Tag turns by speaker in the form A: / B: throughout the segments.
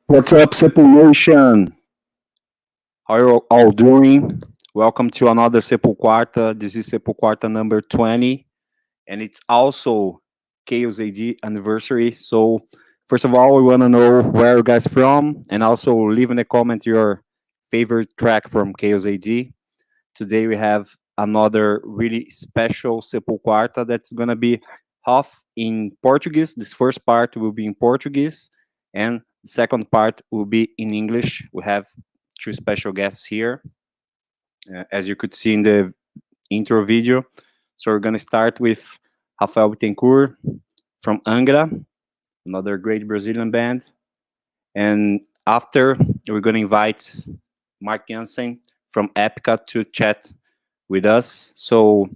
A: What's up, Sepul Nation? How are you all doing? Welcome to another SepulQuarta. This is SepulQuarta number 20, and it's also Chaos AD anniversary. So, first of all, we want to know where you guys from, and also leave in a comment your favorite track from Chaos AD. Today we have another really special SepulQuarta that's gonna be half in Portuguese. This first part will be in Portuguese, and the second part will be in English. We have two special guests here, as you could see in the intro video. So we're gonna start with Rafael Bittencourt from Angra, another great Brazilian band. And after, we're gonna invite Mark Jansen from Epica to chat with us. So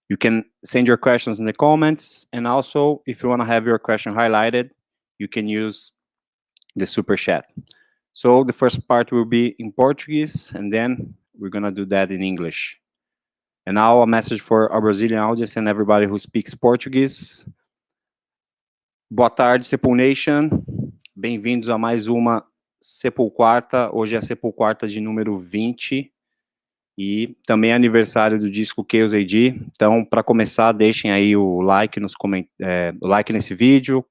A: you can send your questions in the comments. And also, if you wanna have your question highlighted, you can use the super chat. So the first part will be in Portuguese, and then we're gonna do that in English. And now a message for our Brazilian audience and everybody who speaks Portuguese. Boa tarde, Sepul Nation. Bem-vindos a mais uma SepulQuarta. Hoje é a SepulQuarta de número 20. E também é aniversário do disco Chaos AD. Então, para começar, deixem aí o like, o like nesse vídeo.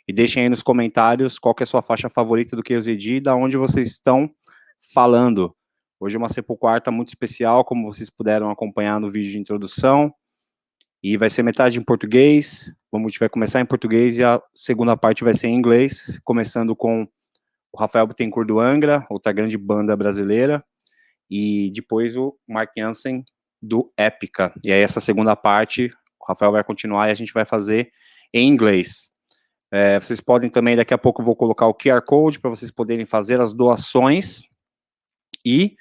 A: E deixem aí nos comentários qual que é a sua faixa favorita do Chaos AD e da onde vocês estão falando. Hoje é uma SepulQuarta muito especial, como vocês puderam acompanhar no vídeo de introdução. E vai ser metade em português. A gente vai começar em português e a segunda parte vai ser em inglês, começando com o Rafael Bittencourt do Angra, outra grande banda brasileira, e depois o Mark Jansen do Epica. E aí essa segunda parte, o Rafael vai continuar e a gente vai fazer em inglês. Vocês podem também, daqui a pouco eu vou colocar o QR Code para vocês poderem fazer as doações. E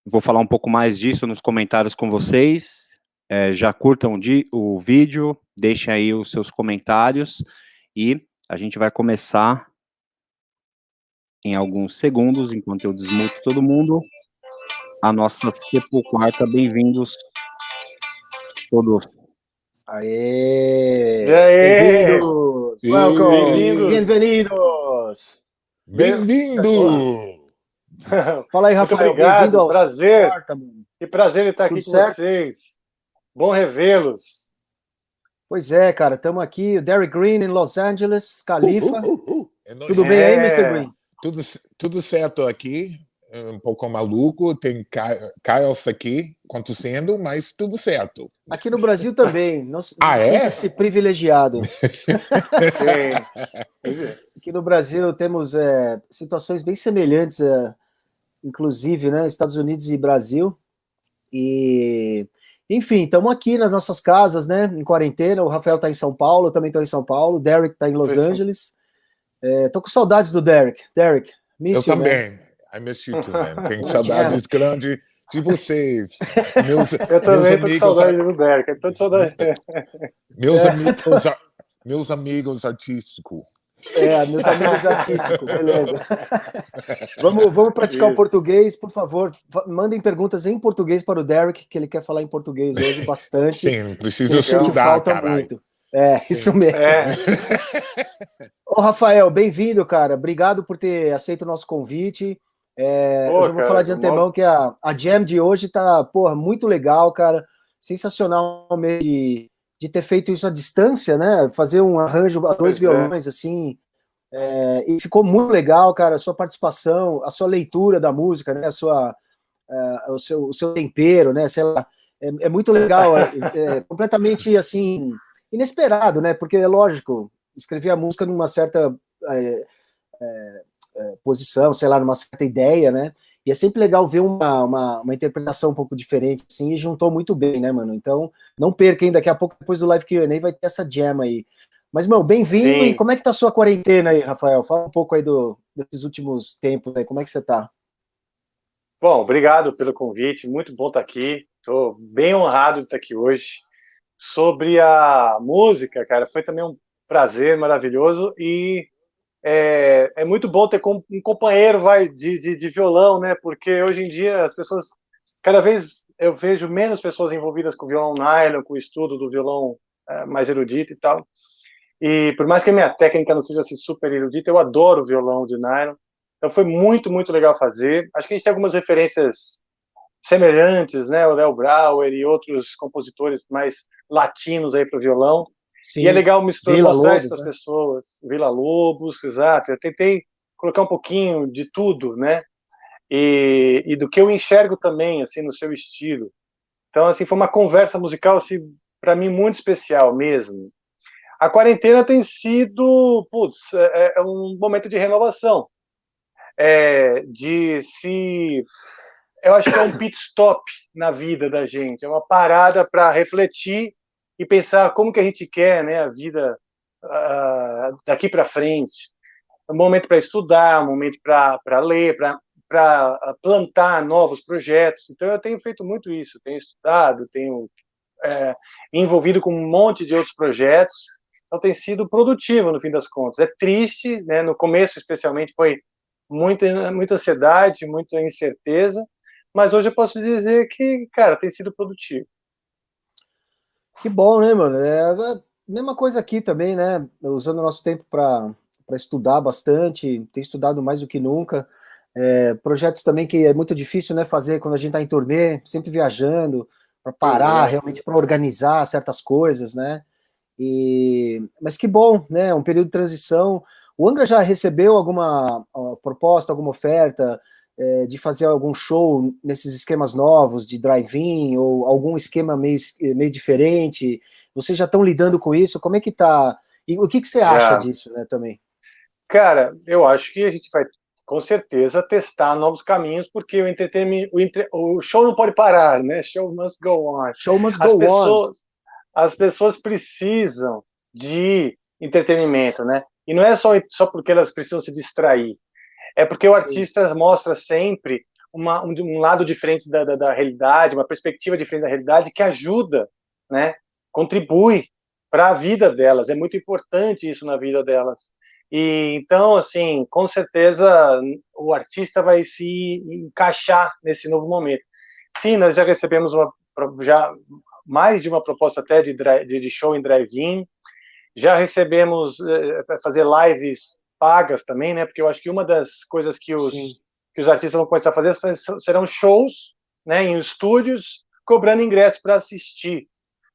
A: vou falar um pouco mais disso nos comentários com vocês. Já curtam o vídeo, deixem aí os seus comentários. E a gente vai começar em alguns segundos, enquanto eu desmuto todo mundo, a nossa SepulQuarta. Bem-vindos todos.
B: Aê!
C: Bem-vindos!
B: Welcome!
C: Bem-vindos!
D: Bem-vindo!
C: Fala aí, Rafael.
B: Muito obrigado,
C: Bem-vindo ao
B: prazer.
C: SepulQuarta, mano.
B: Que prazer estar aqui
C: Tudo
B: com
C: certo?
B: vocês. Bom revê-los.
C: Pois é, cara, estamos aqui, o Derrick Green em Los Angeles, Califa.
D: É nóis.
C: Tudo bem aí, Mr. Green?
D: Tudo certo aqui, um pouco maluco, tem caos aqui acontecendo, mas tudo certo.
C: Aqui no Brasil também.
D: É?
C: Privilegiado.
B: Sim.
C: Aqui no Brasil temos situações bem semelhantes, inclusive, né, Estados Unidos e Brasil. E, enfim, estamos aqui nas nossas casas, né, em quarentena. O Rafael está em São Paulo, eu também estou em São Paulo. O Derrick está em Los Angeles. Tô com saudades do Derrick. Derrick, miss
D: Eu
C: you,
D: também.
C: man.
D: I miss you too, man. Tenho saudades grandes de vocês.
B: Eu também estou com saudade do Derrick. Estou de saudade.
D: Meus amigos artísticos.
C: Meus amigos artísticos, beleza. Vamos praticar o português, por favor. Mandem perguntas em português para o Derrick, que ele quer falar em português hoje bastante.
D: Sim, preciso estudar,
C: falta
D: caralho.
C: muito. Isso mesmo. Ô, Rafael, bem-vindo, cara. Obrigado por ter aceito o nosso convite. Eu já vou falar de antemão que a jam de hoje tá, muito legal, cara. Sensacional mesmo de ter feito isso à distância, né? Fazer um arranjo a dois violões, assim. E ficou muito legal, cara, a sua participação, a sua leitura da música, né? O seu tempero, né? Sei lá, é muito legal, completamente, assim, inesperado, né? Porque, é lógico, escrever a música numa certa posição, sei lá, numa certa ideia, né? E é sempre legal ver uma interpretação um pouco diferente, assim, e juntou muito bem, né, mano? Então, não percam, daqui a pouco, depois do Live Q&A, vai ter essa jam aí. Mas, meu, bem-vindo, e como é que tá a sua quarentena aí, Rafael? Fala um pouco aí desses últimos tempos aí, como é que você tá?
B: Bom, obrigado pelo convite, muito bom estar aqui. Estou bem honrado de estar aqui hoje. Sobre a música, cara, foi também um prazer maravilhoso e é muito bom ter um companheiro de violão, né? Porque hoje em dia as pessoas, cada vez eu vejo menos pessoas envolvidas com violão nylon, com o estudo do violão mais erudito e tal. E por mais que a minha técnica não seja assim, super erudita, eu adoro violão de nylon. Então foi muito, muito legal fazer. Acho que a gente tem algumas referências semelhantes, né? O Léo Brauer e outros compositores mais latinos aí para o violão.
C: Sim.
B: E é legal mostrar isso para as
C: né?
B: pessoas. Villa-Lobos, exato. Eu tentei colocar um pouquinho de tudo, né? E do que eu enxergo também, assim, no seu estilo. Então, assim, foi uma conversa musical, assim, para mim, muito especial mesmo. A quarentena tem sido, um momento de renovação. Eu acho que é um pit stop na vida da gente, é uma parada para refletir e pensar como que a gente quer, né, a vida daqui para frente. É um momento para estudar, um momento para ler, para plantar novos projetos. Então eu tenho feito muito isso, tenho estudado, tenho envolvido com um monte de outros projetos. Então tem sido produtivo no fim das contas. É triste, né? No começo especialmente foi muita ansiedade, muita incerteza, mas hoje eu posso dizer que, cara, tem sido produtivo.
C: Que bom, né, mano? É a mesma coisa aqui também, né? Usando o nosso tempo para estudar bastante, tem estudado mais do que nunca. Projetos também que é muito difícil, né, fazer quando a gente está em turnê, sempre viajando, para parar, realmente para organizar certas coisas, né? Mas que bom, né? Um período de transição. O Angra já recebeu alguma proposta, alguma oferta de fazer algum show nesses esquemas novos de drive-in ou algum esquema meio diferente? Vocês já estão lidando com isso? Como é que tá? E o que você acha disso, né, também?
B: Cara, eu acho que a gente vai com certeza testar novos caminhos, porque o entretenimento, o show não pode parar, né? Show must go on.
C: Show must go on.
B: As pessoas precisam de entretenimento, né? E não é só porque elas precisam se distrair. É porque o artista mostra sempre um lado diferente da realidade, uma perspectiva diferente da realidade que ajuda, né? Contribui para a vida delas. É muito importante isso na vida delas. E então, assim, com certeza o artista vai se encaixar nesse novo momento. Sim, nós já recebemos mais de uma proposta até de show em drive-in. Já recebemos fazer lives pagas também, né? Porque eu acho que uma das coisas que os artistas vão começar a fazer serão shows, né, em estúdios, cobrando ingresso para assistir.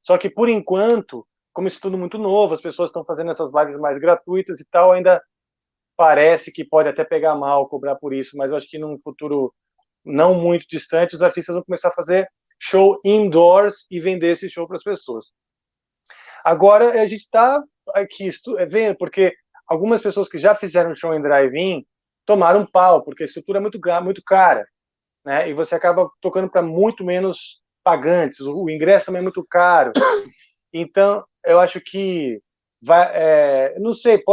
B: Só que, por enquanto, como isso tudo muito novo, as pessoas estão fazendo essas lives mais gratuitas e tal, ainda parece que pode até pegar mal cobrar por isso, mas eu acho que num futuro não muito distante, os artistas vão começar a fazer show indoors e vender esse show para as pessoas. Agora, a gente está aqui vendo, porque algumas pessoas que já fizeram show em drive-in tomaram pau, porque a estrutura é muito cara, né? E você acaba tocando para muito menos pagantes, o ingresso também é muito caro. Então, eu acho que não sei,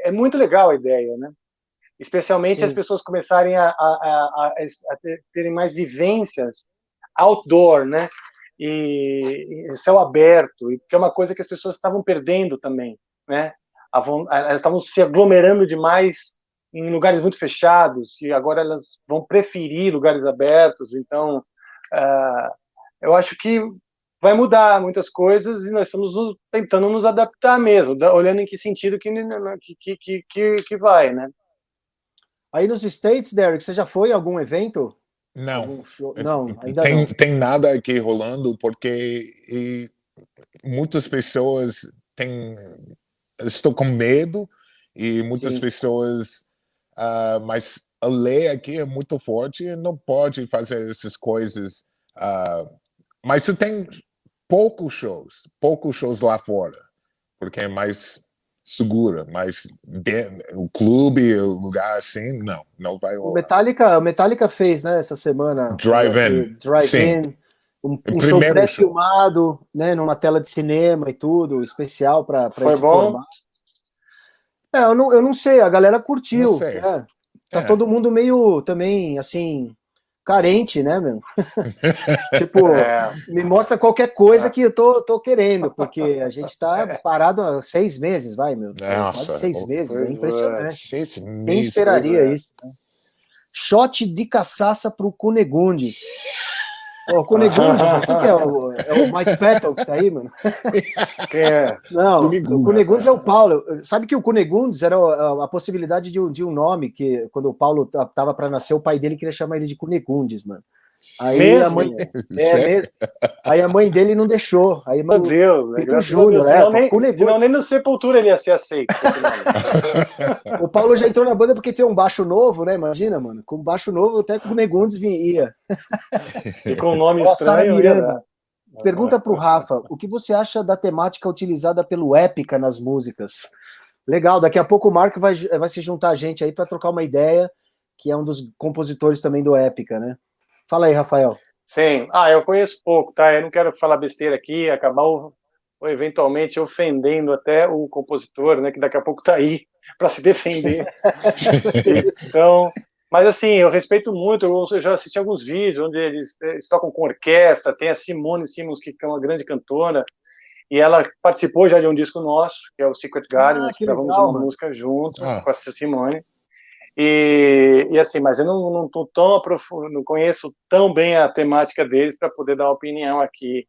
B: é muito legal a ideia, né? Especialmente as pessoas começarem a terem mais vivências outdoor, né? E céu aberto, que é uma coisa que as pessoas estavam perdendo também, né? Elas estavam se aglomerando demais em lugares muito fechados e agora elas vão preferir lugares abertos. Então, eu acho que vai mudar muitas coisas e nós estamos tentando nos adaptar mesmo, olhando em que sentido que vai, né?
C: Aí nos States, Derrick, você já foi a algum evento?
D: Não.
C: Não, ainda não.
D: Tem nada aqui rolando porque muitas pessoas estou com medo e muitas pessoas, mas a lei aqui é muito forte e não pode fazer essas coisas. Mas tem poucos shows lá fora, porque é mais segura, mas o clube, o lugar assim, não vai rolar.
C: O Metallica fez, né, essa semana,
D: Drive-in,
C: um show pré-filmado, né, numa tela de cinema e tudo, especial para esse formato. Eu não sei, a galera curtiu.
D: Não sei.
C: Né? Tá todo mundo meio também, assim, carente, né, meu? Tipo, me mostra qualquer coisa que eu tô querendo, porque a gente tá parado há 6 meses, meu.
D: Nossa,
C: quase 6 meses, é impressionante.
D: 6 meses.
C: Quem esperaria isso? Né? Shot de cachaça pro Cunegundes. O Cunegundes, o que é? É o Mike Patton que tá aí, mano?
B: Quem é?
C: Não, o Cunegundes é o Paulo. Sabe que o Cunegundes era a possibilidade de um nome, que quando o Paulo tava para nascer, o pai dele queria chamar ele de Cunegundes, mano. Aí
B: mesmo?
C: a mãe. Mesmo. Aí a mãe dele não deixou. Aí
B: meu Deus,
C: Pedro Júnior,
B: senão nem no Sepultura ele ia ser aceito.
C: O Paulo já entrou na banda porque tem um baixo novo, né? Imagina, mano. Com baixo novo, até com o Negundes ia.
B: E com um nome estranho,
C: Miranda. Pergunta pro Rafa, o que você acha da temática utilizada pelo Epica nas músicas? Legal, daqui a pouco o Marco vai se juntar a gente aí para trocar uma ideia, que é um dos compositores também do Epica, né? Fala aí, Rafael.
B: Sim. Eu conheço pouco, tá? Eu não quero falar besteira aqui, acabar ou eventualmente ofendendo até o compositor, né? Que daqui a pouco tá aí para se defender. Então, mas assim, eu respeito muito. Eu já assisti alguns vídeos onde eles tocam com orquestra. Tem a Simone Simons, que é uma grande cantora, e ela participou já de um disco nosso, que é o Secret Garden. Nós gravamos uma música junto com a Simone. E assim, mas eu não tô tão aprofundo, não conheço tão bem a temática deles para poder dar uma opinião aqui,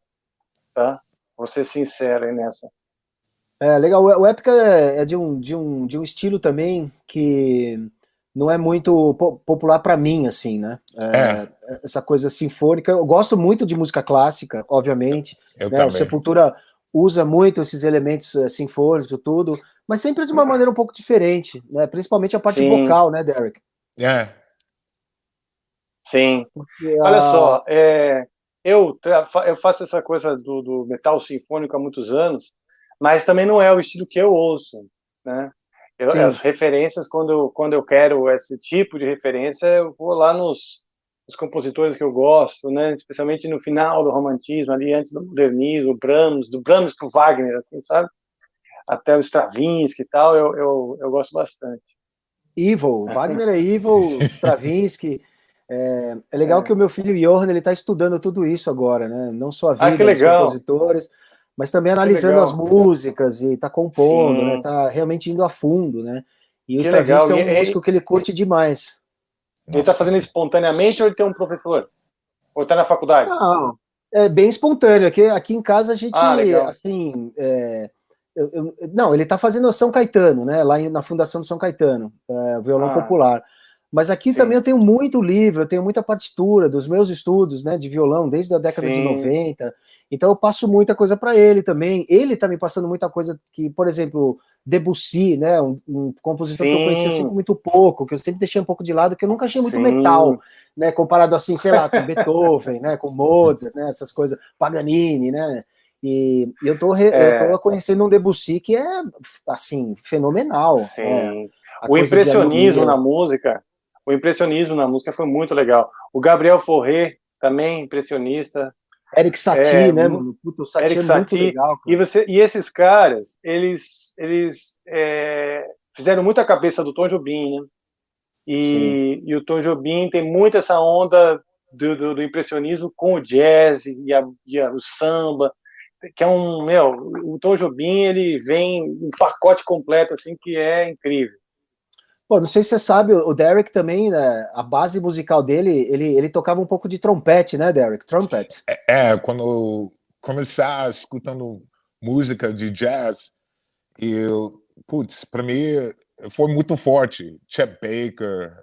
B: tá? Vou ser sincero aí nessa.
C: Legal. O Epica é de um estilo também que não é muito popular para mim, assim, né? Essa coisa sinfônica. Eu gosto muito de música clássica, obviamente.
D: Eu
C: né?
D: também.
C: O Sepultura usa muito esses elementos sinfônicos, tudo, mas sempre de uma maneira um pouco diferente, né? Principalmente a parte vocal, né, Derrick?
B: Sim. Porque, olha só, eu faço essa coisa do metal sinfônico há muitos anos, mas também não é o estilo que eu ouço, né? As referências, quando eu quero esse tipo de referência, eu vou lá nos compositores que eu gosto, né? Especialmente no final do romantismo, ali antes do modernismo, do Brahms pro Wagner, assim, sabe? Até o Stravinsky e tal, eu gosto bastante.
C: Evil, Wagner é Evil, Stravinsky. É legal que o meu filho Johan, ele está estudando tudo isso agora, né? Não só a vida dos compositores, mas também analisando as músicas e está compondo, né? Está realmente indo a fundo, né? E o Stravinsky é um músico que ele curte demais.
B: Ele está fazendo espontaneamente ou ele tem um professor? Ou está na faculdade?
C: Não, é bem espontâneo. Aqui em casa a gente, assim... não, ele está fazendo São Caetano, né? Lá na Fundação de São Caetano, violão popular. Mas aqui também eu tenho muito livro, eu tenho muita partitura dos meus estudos, né, de violão desde a década de 90. Então eu passo muita coisa para ele também. Ele está me passando muita coisa que, por exemplo, Debussy, né, um compositor que eu conhecia sempre muito pouco, que eu sempre deixei um pouco de lado, que eu nunca achei muito metal, né, comparado assim, sei lá, com Beethoven, né, com Mozart, né, essas coisas, Paganini, né? E eu tô conhecendo um Debussy que é, assim, fenomenal.
B: Sim. O impressionismo na música foi muito legal. O Gabriel Fauré, também impressionista.
C: Eric Satie, né, mano? Puta, o Satie é muito legal,
B: cara. E esses caras, eles fizeram muito a cabeça do Tom Jobim, né? E o Tom Jobim tem muito essa onda do impressionismo com o jazz e o samba, que é o Tom Jobim, ele vem um pacote completo, assim, que é incrível.
C: Pô, não sei se você sabe, o Derrick também, né, a base musical dele, ele tocava um pouco de trompete, né, Derrick? Trumpet.
D: Quando eu começar escutando música de jazz, para mim foi muito forte. Chet Baker,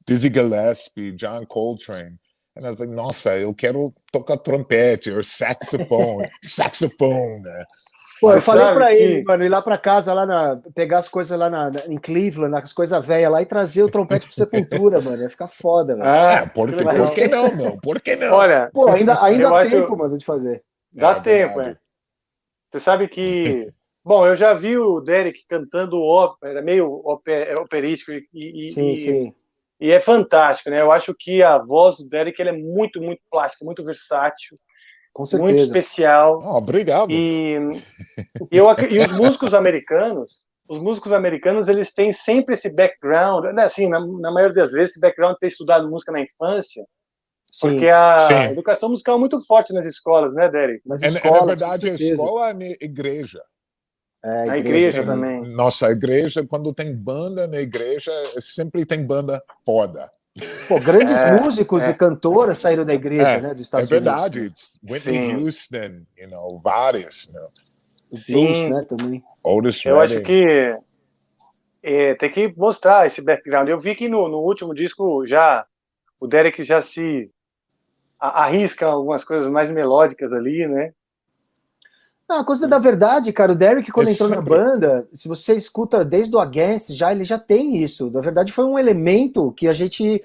D: Dizzy Gillespie, John Coltrane. E eu falei, nossa, eu quero tocar trompete ou saxofone, né?
C: Pô, eu falei pra ele, mano, ir lá pra casa, pegar as coisas lá em Cleveland, as coisas velhas lá e trazer o trompete pro Sepultura, mano. Ia ficar foda, velho.
D: Por que não, meu? Por que não?
B: Olha,
C: pô, ainda dá tempo, mano, de fazer.
B: Dá tempo, Você sabe que... Bom, eu já vi o Derrick cantando ópera, meio operístico
C: Sim.
B: E é fantástico, né? Eu acho que a voz do Derrick ele é muito, muito plástica, muito versátil.
C: Com certeza.
B: Muito especial.
D: Obrigado.
B: E os músicos americanos, eles têm sempre esse background, né? Assim, na maioria das vezes, esse background de ter estudado música na infância, porque a educação musical é muito forte nas escolas, né, Derrick?
C: Nas escolas,
D: na verdade, a escola é a igreja.
B: A igreja também.
D: Nossa, a igreja, quando tem banda na igreja, sempre tem banda foda.
C: Pô, grandes músicos e cantoras saíram da igreja, né, dos Estados Unidos.
D: É verdade. Whitney Houston, vários.
C: O blues, né, também.
D: Otis
B: Eu acho
D: Redding.
B: que tem que mostrar esse background. Eu vi que no último disco o Derek já se arrisca algumas coisas mais melódicas ali, né?
C: Não, a coisa da verdade, cara, o Derrick, quando entrou na banda, se você escuta desde o Against, ele já tem isso. Na verdade, foi um elemento que a gente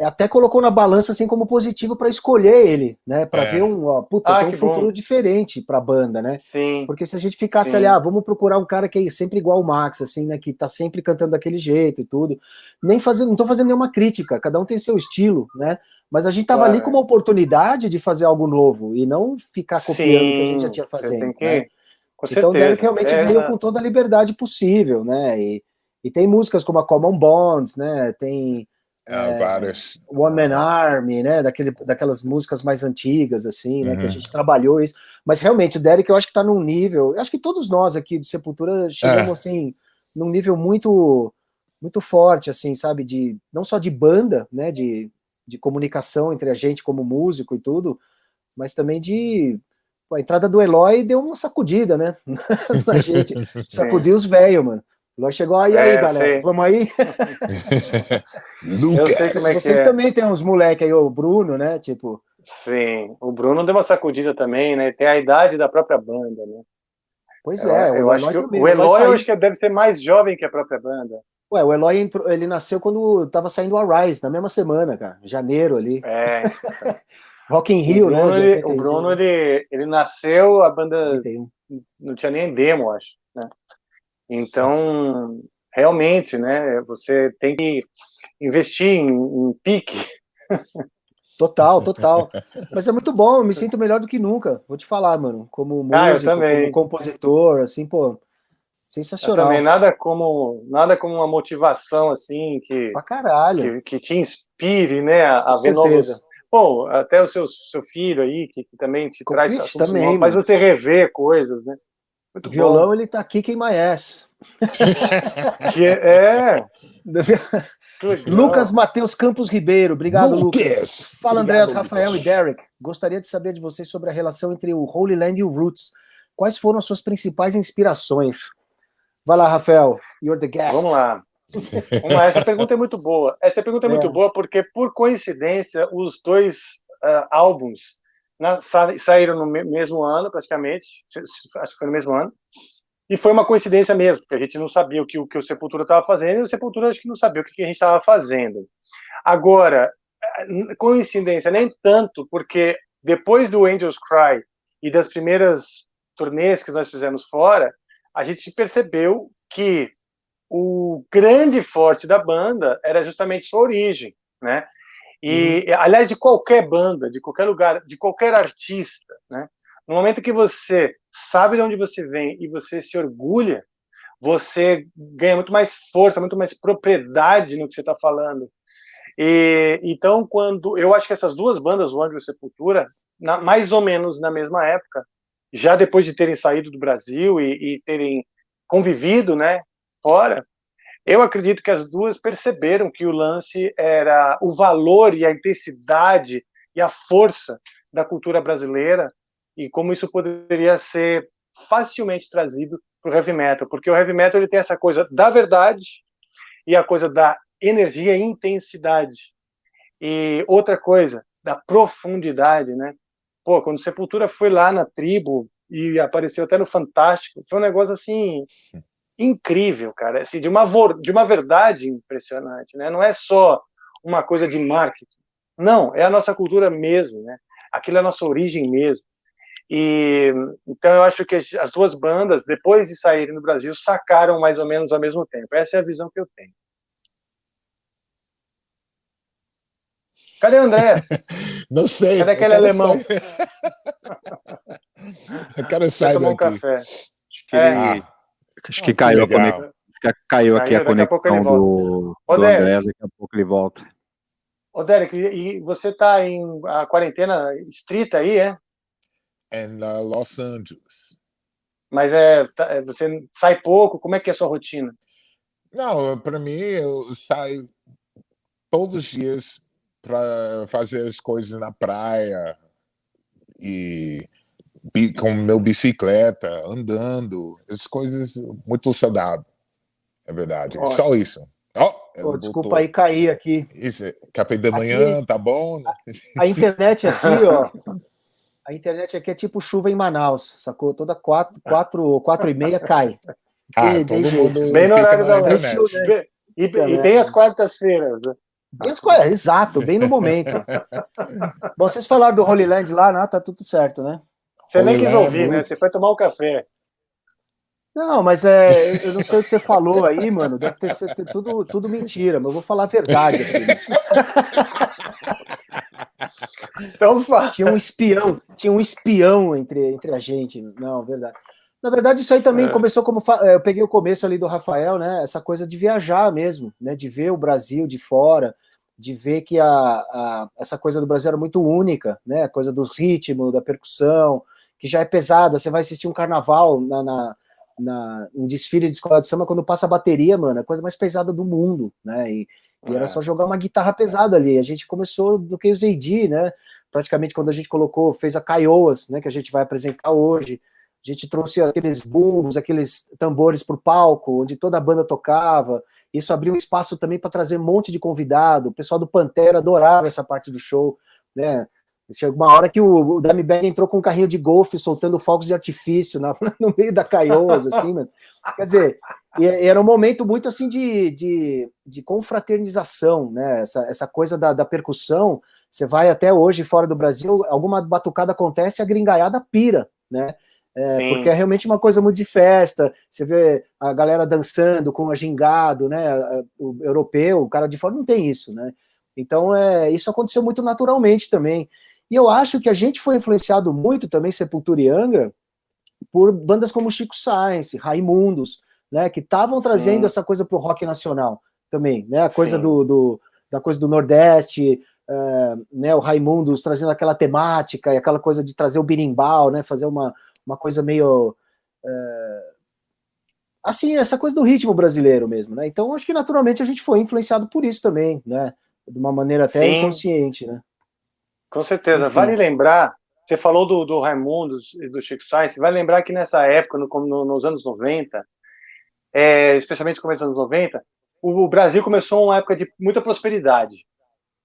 C: até colocou na balança assim como positivo para escolher ele, né? Para ver tem um futuro
B: bom.
C: diferente para a banda, né?
B: Sim.
C: Porque se a gente ficasse ali, vamos procurar um cara que é sempre igual o Max, assim, né? Que tá sempre cantando daquele jeito e tudo. Não tô fazendo nenhuma crítica, cada um tem seu estilo, né? Mas a gente tava ali com uma oportunidade de fazer algo novo e não ficar copiando o que a gente já tinha fazendo, né? Então o Derrick realmente veio com toda a liberdade possível, né? E tem músicas como a Common Bonds, né? Tem
D: várias.
C: One Man Army, né? Daquelas músicas mais antigas, assim, né? Que a gente trabalhou isso. Mas realmente o Derrick eu acho que tá num nível. Eu acho que todos nós aqui do Sepultura chegamos assim, num nível muito, muito forte, assim, sabe? Não só de banda, né? De comunicação entre a gente como músico e tudo, mas também Pô, a entrada do Eloy deu uma sacudida, né? Na gente. Sacudiu os velhos, mano. O Eloy chegou, e aí, galera, vamos aí?
B: Eu sei como é que
C: Vocês também tem uns moleques aí, o Bruno, né? Tipo.
B: Sim, o Bruno deu uma sacudida também, né? Tem a idade da própria banda, né?
C: Pois é,
B: eu acho
C: Eloy
B: que
C: também.
B: O Eloy eu acho que deve ser mais jovem que a própria banda.
C: Ué, o Eloy ele nasceu quando tava saindo a Rise, na mesma semana, cara. Janeiro ali. Rock in Rio, né? De 86,
B: o Bruno, ele nasceu, a banda
C: 91.
B: não tinha nem demo, acho, né? Então, realmente, né? Você tem que investir em pique.
C: Total. Mas é muito bom, eu me sinto melhor do que nunca. Vou te falar, mano. Como
B: Eu
C: músico, como
B: também.
C: compositor, assim, pô, sensacional.
B: Eu também, nada como uma motivação, assim,
C: Pra caralho.
B: que te inspire, né? A ver
C: certeza.
B: novos... Pô, até o seu filho aí, que também te traz
C: Ixi,
B: assuntos
C: também,
B: novos, faz
C: mano.
B: você rever coisas, né? Muito
C: Violão,
B: bom.
C: ele tá aqui quem my ass. Lucas Matheus Campos Ribeiro, obrigado, Lucas. Fala, Andreas, Rafael e Derrick. Gostaria de saber de vocês sobre a relação entre o Holy Land e o Roots. Quais foram as suas principais inspirações? Vai lá, Rafael. You're the guest.
B: Vamos lá. Essa pergunta é muito boa. Essa pergunta é muito boa porque, por coincidência, os dois álbuns saíram no mesmo ano, praticamente. Acho que foi no mesmo ano. E foi uma coincidência mesmo, porque a gente não sabia o que o Sepultura estava fazendo e o Sepultura acho que não sabia o que a gente estava fazendo. Agora, coincidência nem tanto, porque depois do Angels Cry e das primeiras turnês que nós fizemos fora, a gente percebeu que o grande forte da banda era justamente sua origem, né? E, aliás, de qualquer banda, de qualquer lugar, de qualquer artista, né? No momento que você sabe de onde você vem e você se orgulha, você ganha muito mais força, muito mais propriedade no que você está falando. E então, quando eu acho que essas duas bandas, o Angra e o Sepultura, mais ou menos na mesma época, já depois de terem saído do Brasil e terem convivido, né, fora, eu acredito que as duas perceberam que o lance era o valor e a intensidade e a força da cultura brasileira e como isso poderia ser facilmente trazido para o heavy metal, porque o heavy metal ele tem essa coisa da verdade e a coisa da energia e intensidade. E outra coisa, da profundidade, né? Pô, quando Sepultura foi lá na tribo e apareceu até no Fantástico, foi um negócio assim incrível, cara, assim, de uma verdade impressionante, né? Não é só uma coisa de marketing. Não, é a nossa cultura mesmo, né? Aquilo é a nossa origem mesmo. E então eu acho que as duas bandas, depois de saírem no Brasil, sacaram mais ou menos ao mesmo tempo. Essa é a visão que eu tenho. Cadê o Andrés?
D: Não sei.
B: Cadê aquele alemão?
D: Eu quero sair daqui.
B: Um café.
A: Acho que caiu a conexão. Caiu aqui a conexão do Andrés, daqui a pouco ele volta.
B: Ô, Derek, e você está em a quarentena estrita aí, é?
D: Em Los Angeles.
B: Mas você sai pouco? Como é que é a sua rotina?
D: Não, para mim, eu saio todos os dias para fazer as coisas na praia e com meu bicicleta, andando, as coisas muito saudáveis, é verdade.
B: Ótimo.
D: Só isso. Ela
C: desculpa aí cair aqui.
D: Isso, café da manhã, tá bom, né?
C: A internet aqui, ó. A internet aqui é tipo chuva em Manaus, sacou? Toda 4h30 cai.
D: Todo mundo
B: bem no
D: fica
B: horário
D: na
B: da
D: internet.
B: E bem às quartas-feiras. Né?
C: Exato, bem no momento. Bom, vocês falaram do Holy Land lá, né? Tá tudo certo, né?
B: Você nem quis ouvir, né? Você foi tomar um café.
C: Não, mas eu não sei o que você falou aí, mano. Deve ter tudo mentira, mas eu vou falar a verdade aqui. Né?
B: Então,
C: tinha um espião entre a gente. Não, verdade. Na verdade, isso aí também começou como... Eu peguei o começo ali do Rafael, né? Essa coisa de viajar mesmo, né? De ver o Brasil de fora, de ver que essa coisa do Brasil era muito única, né? A coisa dos ritmos, da percussão, que já é pesada. Você vai assistir um carnaval um desfile de escola de samba, quando passa a bateria, mano, é a coisa mais pesada do mundo, né? E era só jogar uma guitarra pesada ali. A gente começou do que o ZD, né? Praticamente quando a gente fez a Caioas, né? Que a gente vai apresentar hoje. A gente trouxe aqueles bumbos, aqueles tambores para o palco, onde toda a banda tocava. Isso abriu um espaço também para trazer um monte de convidado. O pessoal do Pantera adorava essa parte do show, né? Chegou uma hora que o Dimebag entrou com um carrinho de golfe soltando fogos de artifício no meio da Caioas, assim, mano. Quer dizer, era um momento muito assim de confraternização, né? Essa coisa da percussão. Você vai até hoje fora do Brasil, alguma batucada acontece, a gringaiada pira, né? Porque é realmente uma coisa muito de festa. Você vê a galera dançando com a gingado, né? O europeu, o cara de fora não tem isso, né? Então, isso aconteceu muito naturalmente também. E eu acho que a gente foi influenciado muito também, Sepultura e Angra, por bandas como Chico Science, Raimundos, né? Que estavam trazendo essa coisa pro rock nacional também, né? A coisa da coisa do Nordeste, né? O Raimundos trazendo aquela temática e aquela coisa de trazer o birimbau, né? Fazer uma coisa meio... assim, essa coisa do ritmo brasileiro mesmo, né? Então, acho que naturalmente a gente foi influenciado por isso também, né? De uma maneira até inconsciente, né?
B: Com certeza.
C: Enfim.
B: Vale lembrar, você falou do Raimundos e do Chico Science, vale lembrar que nessa época, nos anos 90, especialmente no começo dos anos 90, o Brasil começou uma época de muita prosperidade,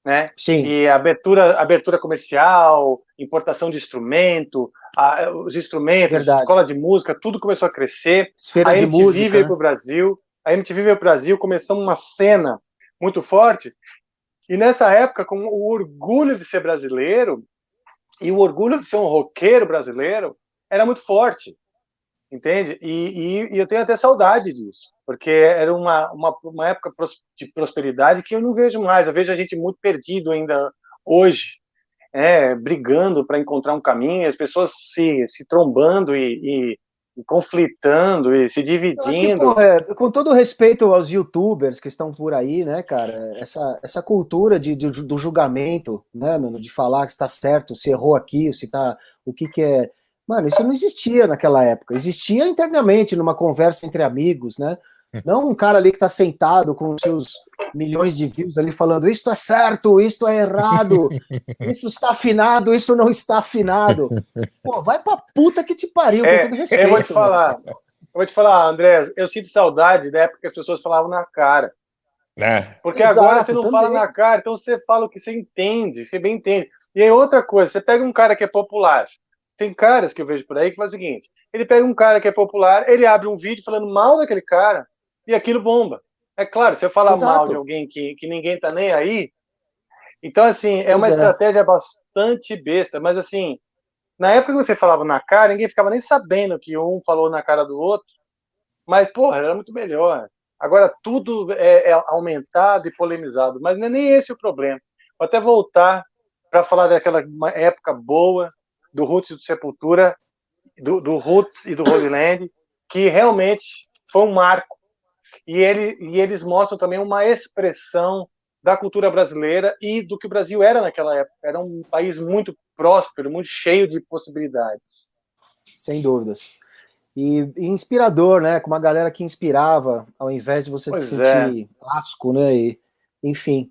B: né?
C: Sim.
B: E abertura comercial, importação de os instrumentos,
C: Verdade.
B: escola de música, tudo começou a crescer.
C: Feira
B: a
C: de
B: MTV
C: música,
B: veio
C: né?
B: para o Brasil. A MTV veio para o Brasil, começou uma cena muito forte. E nessa época, com o orgulho de ser brasileiro e o orgulho de ser um roqueiro brasileiro, era muito forte, entende? E eu tenho até saudade disso, porque era uma época de prosperidade que eu não vejo mais. Eu vejo a gente muito perdido ainda hoje, brigando para encontrar um caminho, as pessoas se trombando e conflitando e se dividindo.
C: Eu acho que, com todo respeito aos youtubers que estão por aí, né, cara, essa cultura do julgamento, né, mano, de falar que está certo, se errou aqui, se tá, o que é... Mano, isso não existia naquela época. Existia internamente, numa conversa entre amigos, né? Não um cara ali que tá sentado com os seus milhões de views ali falando isto é certo, isto é errado, isso está afinado, isso não está afinado. Pô, vai pra puta que te pariu, com todo respeito.
B: Eu vou te falar, Andrés, eu sinto saudade da época que as pessoas falavam na cara. Porque
C: Exato,
B: agora você não
C: também
B: fala na cara, então você fala o que você entende, você bem entende. E aí outra coisa, você pega um cara que é popular. Tem caras que eu vejo por aí que faz o seguinte, ele pega um cara que é popular, ele abre um vídeo falando mal daquele cara e aquilo bomba. É claro, se eu falar mal de alguém que ninguém tá nem aí, então assim, é uma estratégia bastante besta, mas assim, na época que você falava na cara, ninguém ficava nem sabendo que um falou na cara do outro, mas, porra, era muito melhor. Agora tudo é aumentado e polemizado, mas não é nem esse o problema. Vou até voltar para falar daquela época boa do Roots e do Sepultura, do Roots e do Holy Land, que realmente foi um marco. E eles mostram também uma expressão da cultura brasileira e do que o Brasil era naquela época. Era um país muito próspero, muito cheio de possibilidades.
C: Sem dúvidas. E inspirador, né? Com uma galera que inspirava, ao invés de você te sentir asco, né? Enfim.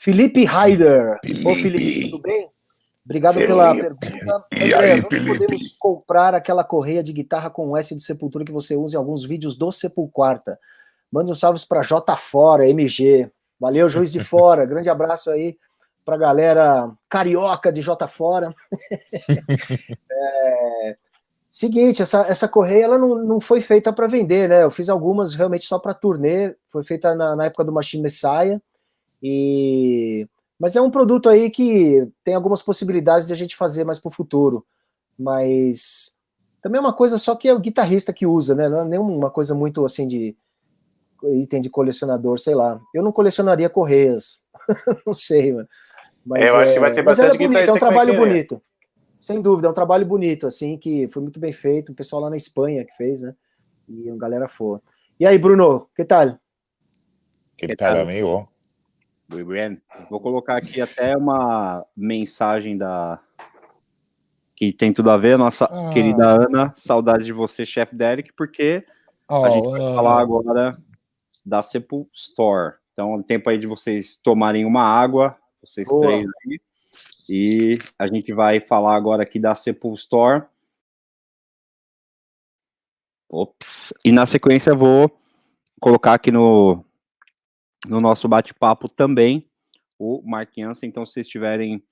C: Felipe Haider. Ô, Felipe, tudo bem? Obrigado pela pergunta. André, onde podemos comprar aquela correia de guitarra com o S de Sepultura que você usa em alguns vídeos do SepulQuarta? Mande um salve para J Fora, MG. Valeu, Juiz de Fora. Grande abraço aí para a galera carioca de J Fora. Seguinte, essa correia ela não foi feita para vender, né? Eu fiz algumas realmente só para turnê. Foi feita na época do Machine Messiah. Mas é um produto aí que tem algumas possibilidades de a gente fazer mais para o futuro. Mas também é uma coisa só que é o guitarrista que usa, né? Não é nenhuma coisa muito assim de item de colecionador, sei lá. Eu não colecionaria correias. Não sei, mano. Mas,
B: eu acho que vai ter bastante
C: bonito, é um trabalho bonito. Sem dúvida, é um trabalho bonito, assim, que foi muito bem feito. O pessoal lá na Espanha que fez, né? E a galera foi. E aí, Bruno, que tal?
D: Que tal, amigo?
A: Muito bem. Vou colocar aqui até uma mensagem que tem tudo a ver, nossa querida Ana, saudade de você, chefe Derrick, porque a gente vai falar agora da Sepul Store. Então, é tempo aí de vocês tomarem uma água, vocês três aí, e a gente vai falar agora aqui da Sepul Store. Ops. E na sequência eu vou colocar aqui no nosso bate-papo também o Mark Jansen. Então, se vocês tiverem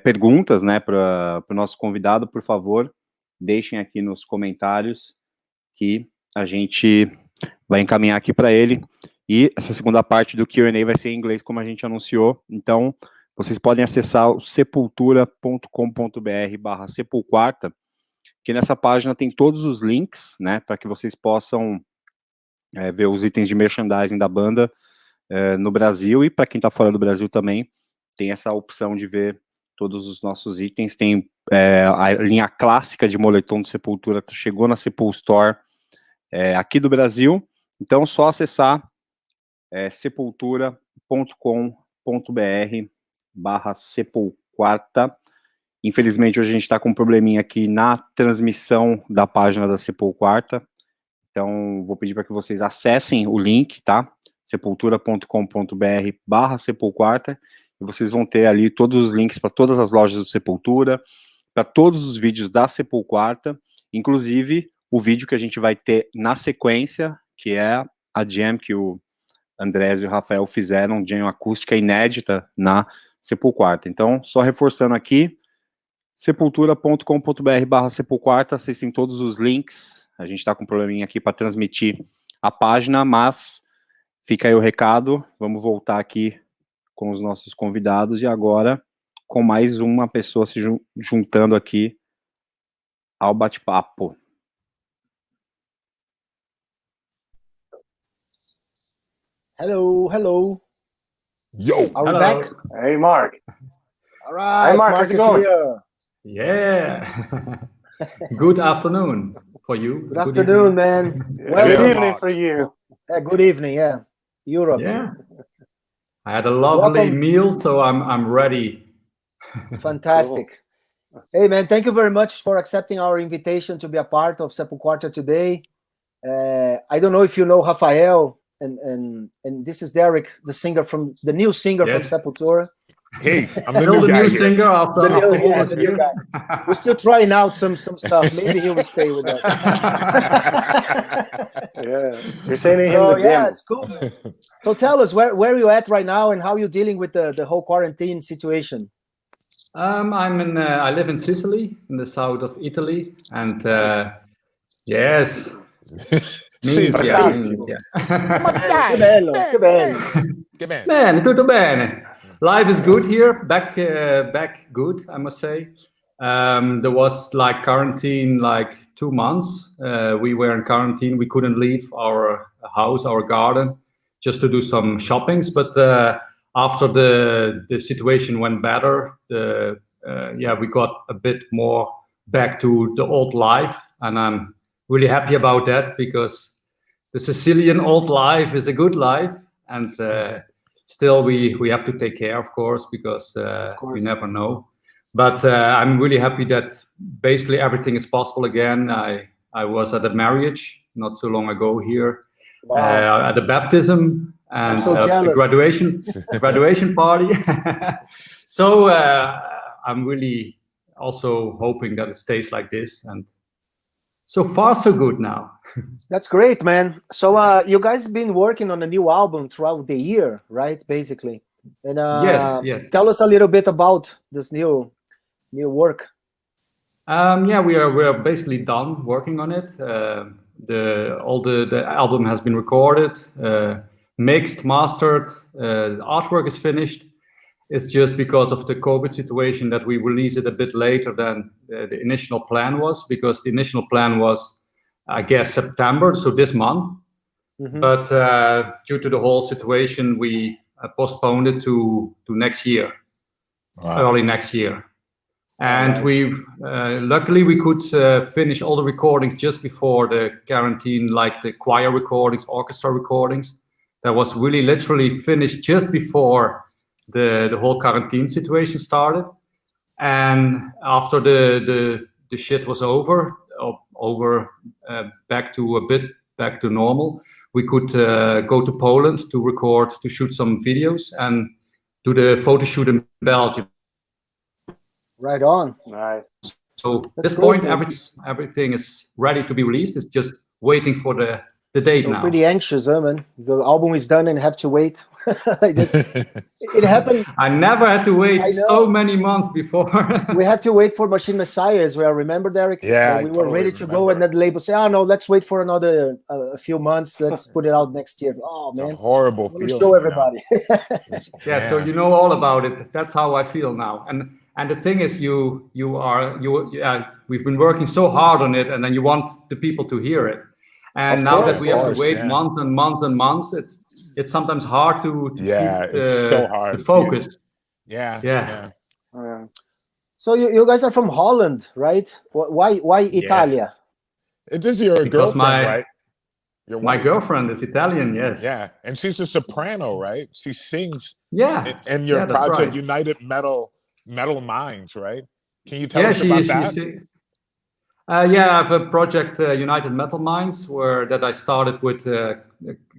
A: perguntas, né, para o nosso convidado, por favor, deixem aqui nos comentários que a gente vai encaminhar aqui para ele. E essa segunda parte do Q&A vai ser em inglês, como a gente anunciou. Então, vocês podem acessar o sepultura.com.br/SepulQuarta, que nessa página tem todos os links, né, para que vocês possam ver os itens de merchandising da banda no Brasil, e para quem está fora do Brasil também, tem essa opção de ver todos os nossos itens. Tem a linha clássica de moletom do Sepultura, chegou na Sepul Store aqui do Brasil, então só acessar sepultura.com.br/SepulQuarta. Infelizmente, hoje a gente está com um probleminha aqui na transmissão da página da SepulQuarta, então vou pedir para que vocês acessem o link, tá? sepultura.com.br/SepulQuarta, e vocês vão ter ali todos os links para todas as lojas do Sepultura, para todos os vídeos da SepulQuarta, inclusive o vídeo que a gente vai ter na sequência, que é a jam que o Andreas e o Rafael fizeram, jam acústica inédita na SepulQuarta. Então, só reforçando aqui, sepultura.com.br/SepulQuarta, vocês têm todos os links. A gente está com um probleminha aqui para transmitir a página, mas fica aí o recado. Vamos voltar aqui com os nossos convidados, e agora com mais uma pessoa se juntando aqui ao bate-papo.
C: Hello.
D: Yo.
C: Are we back?
B: Hey, Mark.
C: All right.
B: Hi, Mark is going?
C: Here.
E: Yeah. Good afternoon for you.
C: Good afternoon, man.
B: Good evening for you.
C: Good evening. Yeah, Europe.
E: Yeah. I had a lovely meal, so I'm ready.
C: Fantastic. Cool. Hey, man, thank you very much for accepting our invitation to be a part of SepulQuarta today. I don't know if you know Rafael, and this is Derrick, the new singer from Sepultura.
D: Hey, I'm
E: the new singer after all the years.
C: We're still trying out some stuff. Maybe he will stay with us.
B: Yeah, you're sending him the demo.
C: It's cool. So tell us, where are you at right now, and how you're dealing with the whole quarantine situation?
E: I live in Sicily, in the south of Italy, and yes. Bene, tutto bene. Life is good here, back good, I must say. There was like quarantine, like 2 months. We were in quarantine. We couldn't leave our house, our garden, just to do some shoppings. But after the situation went better, we got a bit more back to the old life, and I'm really happy about that, because the Sicilian old life is a good life, and still we have to take care, of course, because we never know. But I'm really happy that basically everything is possible again. I was at a marriage not so long ago here, at a baptism, and
C: I'm so jealous.
E: graduation party. So I'm really also hoping that it stays like this, and so far so good now.
C: That's great, man. So you guys been working on a new album throughout the year, right? Basically, and
E: yes.
C: Tell us a little bit about this new work.
E: Yeah, we are basically done working on it. The album has been recorded, mixed, mastered. The artwork is finished. It's just because of the COVID situation that we release it a bit later than the initial plan was, because the initial plan was, I guess, September, so this month. Mm-hmm. But due to the whole situation, we postponed it to next year, early next year. And we luckily we could finish all the recordings just before the quarantine, like the choir recordings, orchestra recordings. That was really literally finished just before the whole quarantine situation started. And after the shit was over, back to normal, we could go to Poland to shoot some videos and do the photo shoot in Belgium.
C: Right on.
B: Nice.
E: So at this point, everything is ready to be released. It's just waiting for the date now.
C: Pretty anxious, huh, man? The album is done and have to wait. It happened.
E: I never had to wait so many months before.
C: We had to wait for Machine Messiah as well. Remember, Derrick?
D: Yeah,
C: we were ready to go, and then the label said, "Oh no, let's wait for another a few months. Let's put it out next year." Oh man,
D: it's a horrible feeling.
C: Show everybody.
E: Yeah, so you know all about it. That's how I feel now. And the thing is, we've been working so hard on it, and then you want the people to hear it. And now that we have to wait months and months and months, it's sometimes hard to keep
D: it's so hard
E: the focus.
D: Yeah.
C: So you guys are from Holland, right? Why Italia?
D: Yes. It is your girlfriend, right?
E: My girlfriend is Italian, yes.
D: Yeah, and she's a soprano, right? She sings.
E: Yeah.
D: In your project, right. United Metal Minds, right? Can you tell us about that?
E: I have a project, United Metal Minds, that I started with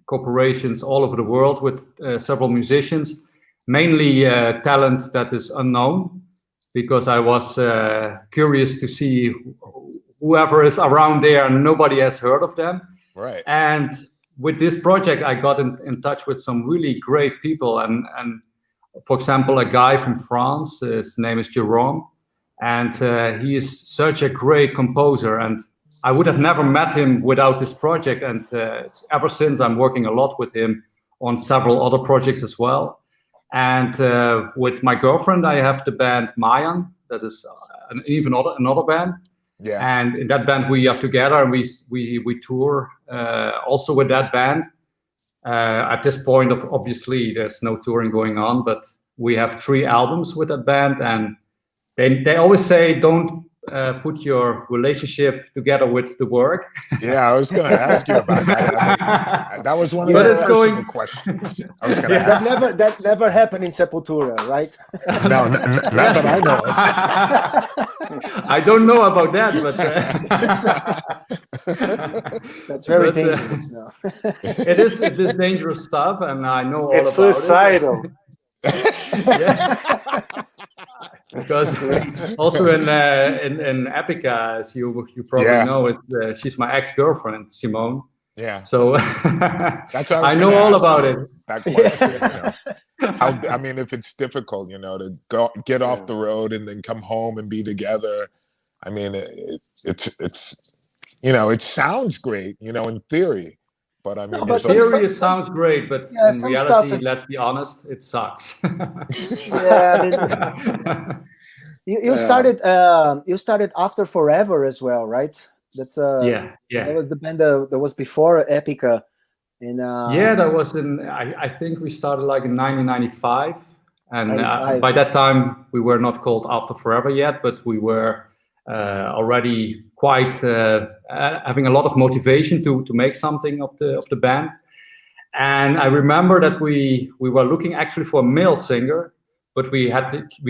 E: corporations all over the world with several musicians, mainly talent that is unknown, because I was curious to see whoever is around there and nobody has heard of them.
D: Right.
E: And with this project, I got in touch with some really great people, and for example, a guy from France, his name is Jerome. And he is such a great composer, and I would have never met him without this project. And ever since, I'm working a lot with him on several other projects as well. And with my girlfriend, I have the band Mayan, that is another band.
D: Yeah.
E: And in that band, we are together, and we tour also with that band. At this point, obviously, there's no touring going on, but we have 3 albums with that band, and they always say, don't put your relationship together with the work.
D: Yeah, I was going to ask you about that. That was one of the personal questions. I was going to ask.
C: That never happened in Sepultura, right?
D: No, not that I know of.
E: I don't know about that,
C: but that's very dangerous now.
E: It is dangerous stuff, and I know all
B: it's
E: about
B: suicidal.
E: Yeah. Because also in Epica, as you probably know, she's my ex-girlfriend, Simone.
D: Yeah.
E: So I know all about it.
D: That question, I mean, if it's difficult, to get off the road and then come home and be together. I mean, it's it sounds great, in theory. But I mean,
E: in theory, it sounds great, but in reality, let's be honest, it sucks.
C: You started After Forever as well, right? That's
E: That
C: was the band that was before Epica. And
E: that was I think we started like in 1995, and by that time we were not called After Forever yet, but we were already quite having a lot of motivation to make something of the band. And I remember that we were looking actually for a male singer, but we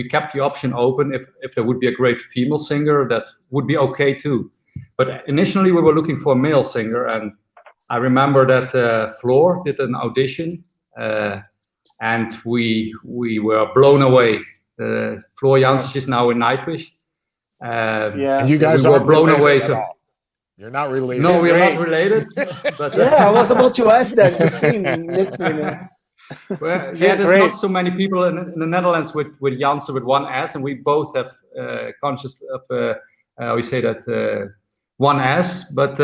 E: kept the option open if there would be a great female singer, that would be okay too. But initially we were looking for a male singer, and I remember that Floor did an audition and we were blown away. Floor Jansen is now in Nightwish.
D: And you guys
E: were blown away.
D: So you're not related.
E: No, we're not related. But
C: I was about to ask that. The same nickname.
E: Well, yeah, there's not so many people in the Netherlands with Jansen with one S, and we both have conscious of we say that one S, but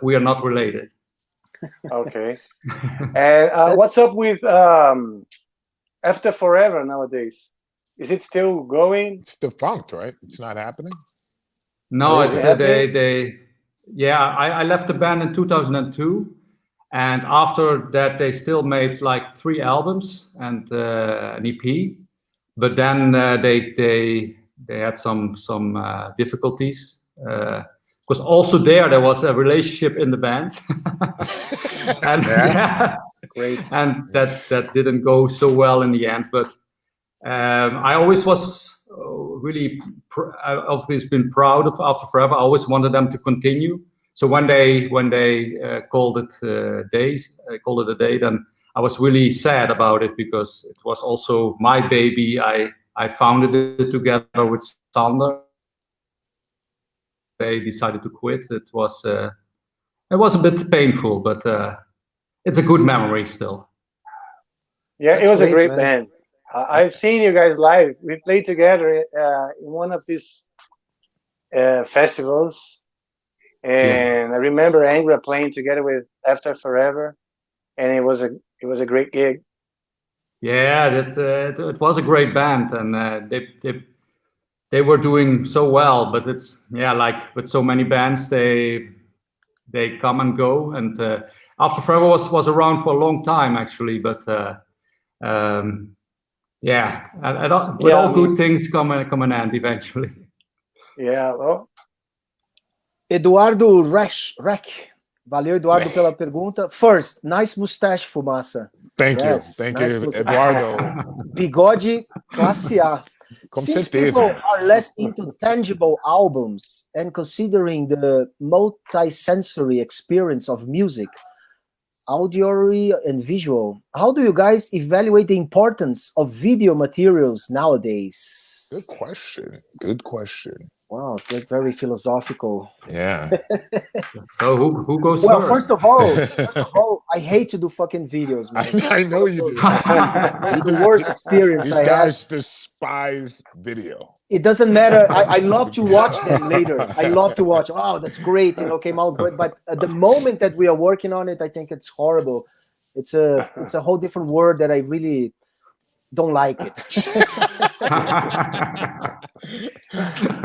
E: we are not related.
B: Okay. And what's up with After Forever nowadays? Is it still going?
D: It's defunct, right? It's not happening.
E: No, it's I left the band in 2002, and after that they still made like 3 albums and an EP, but then they had some difficulties. Because also there was a relationship in the band, and
C: great,
E: and that didn't go so well in the end. But I always was really, I've always been proud of After Forever. I always wanted them to continue. So when they called it a day, then I was really sad about it, because it was also my baby. I founded it together with Sander. They decided to quit. It was a bit painful, but it's a good memory still.
B: Yeah, it was a great band. I've seen you guys live. We played together in one of these festivals, and I remember Angra playing together with After Forever, and it was a great gig.
E: Yeah, it was a great band, and they were doing so well. But it's like with so many bands, they come and go. And After Forever was around for a long time actually, but all good things come an end eventually.
B: Yeah, well.
C: Eduardo Rech. Valeu, Eduardo, pela pergunta. First, nice mustache, Fumaça.
D: Thank you, Eduardo.
C: Bigode classe A. Since people are less into tangible albums and considering the multi-sensory experience of music, auditory and visual, how do you guys evaluate the importance of video materials nowadays?
D: Good question.
C: Wow, it's like very philosophical.
D: Yeah.
E: So who goes
C: well,
E: first?
C: First of all, I hate to do fucking videos, man.
D: I know you do.
C: The worst experience
D: These guys despise video.
C: It doesn't matter. I love to watch them later. I love to watch. Oh, that's great. Came out great. But at the moment that we are working on it, I think it's horrible. It's a whole different word that I really don't like it.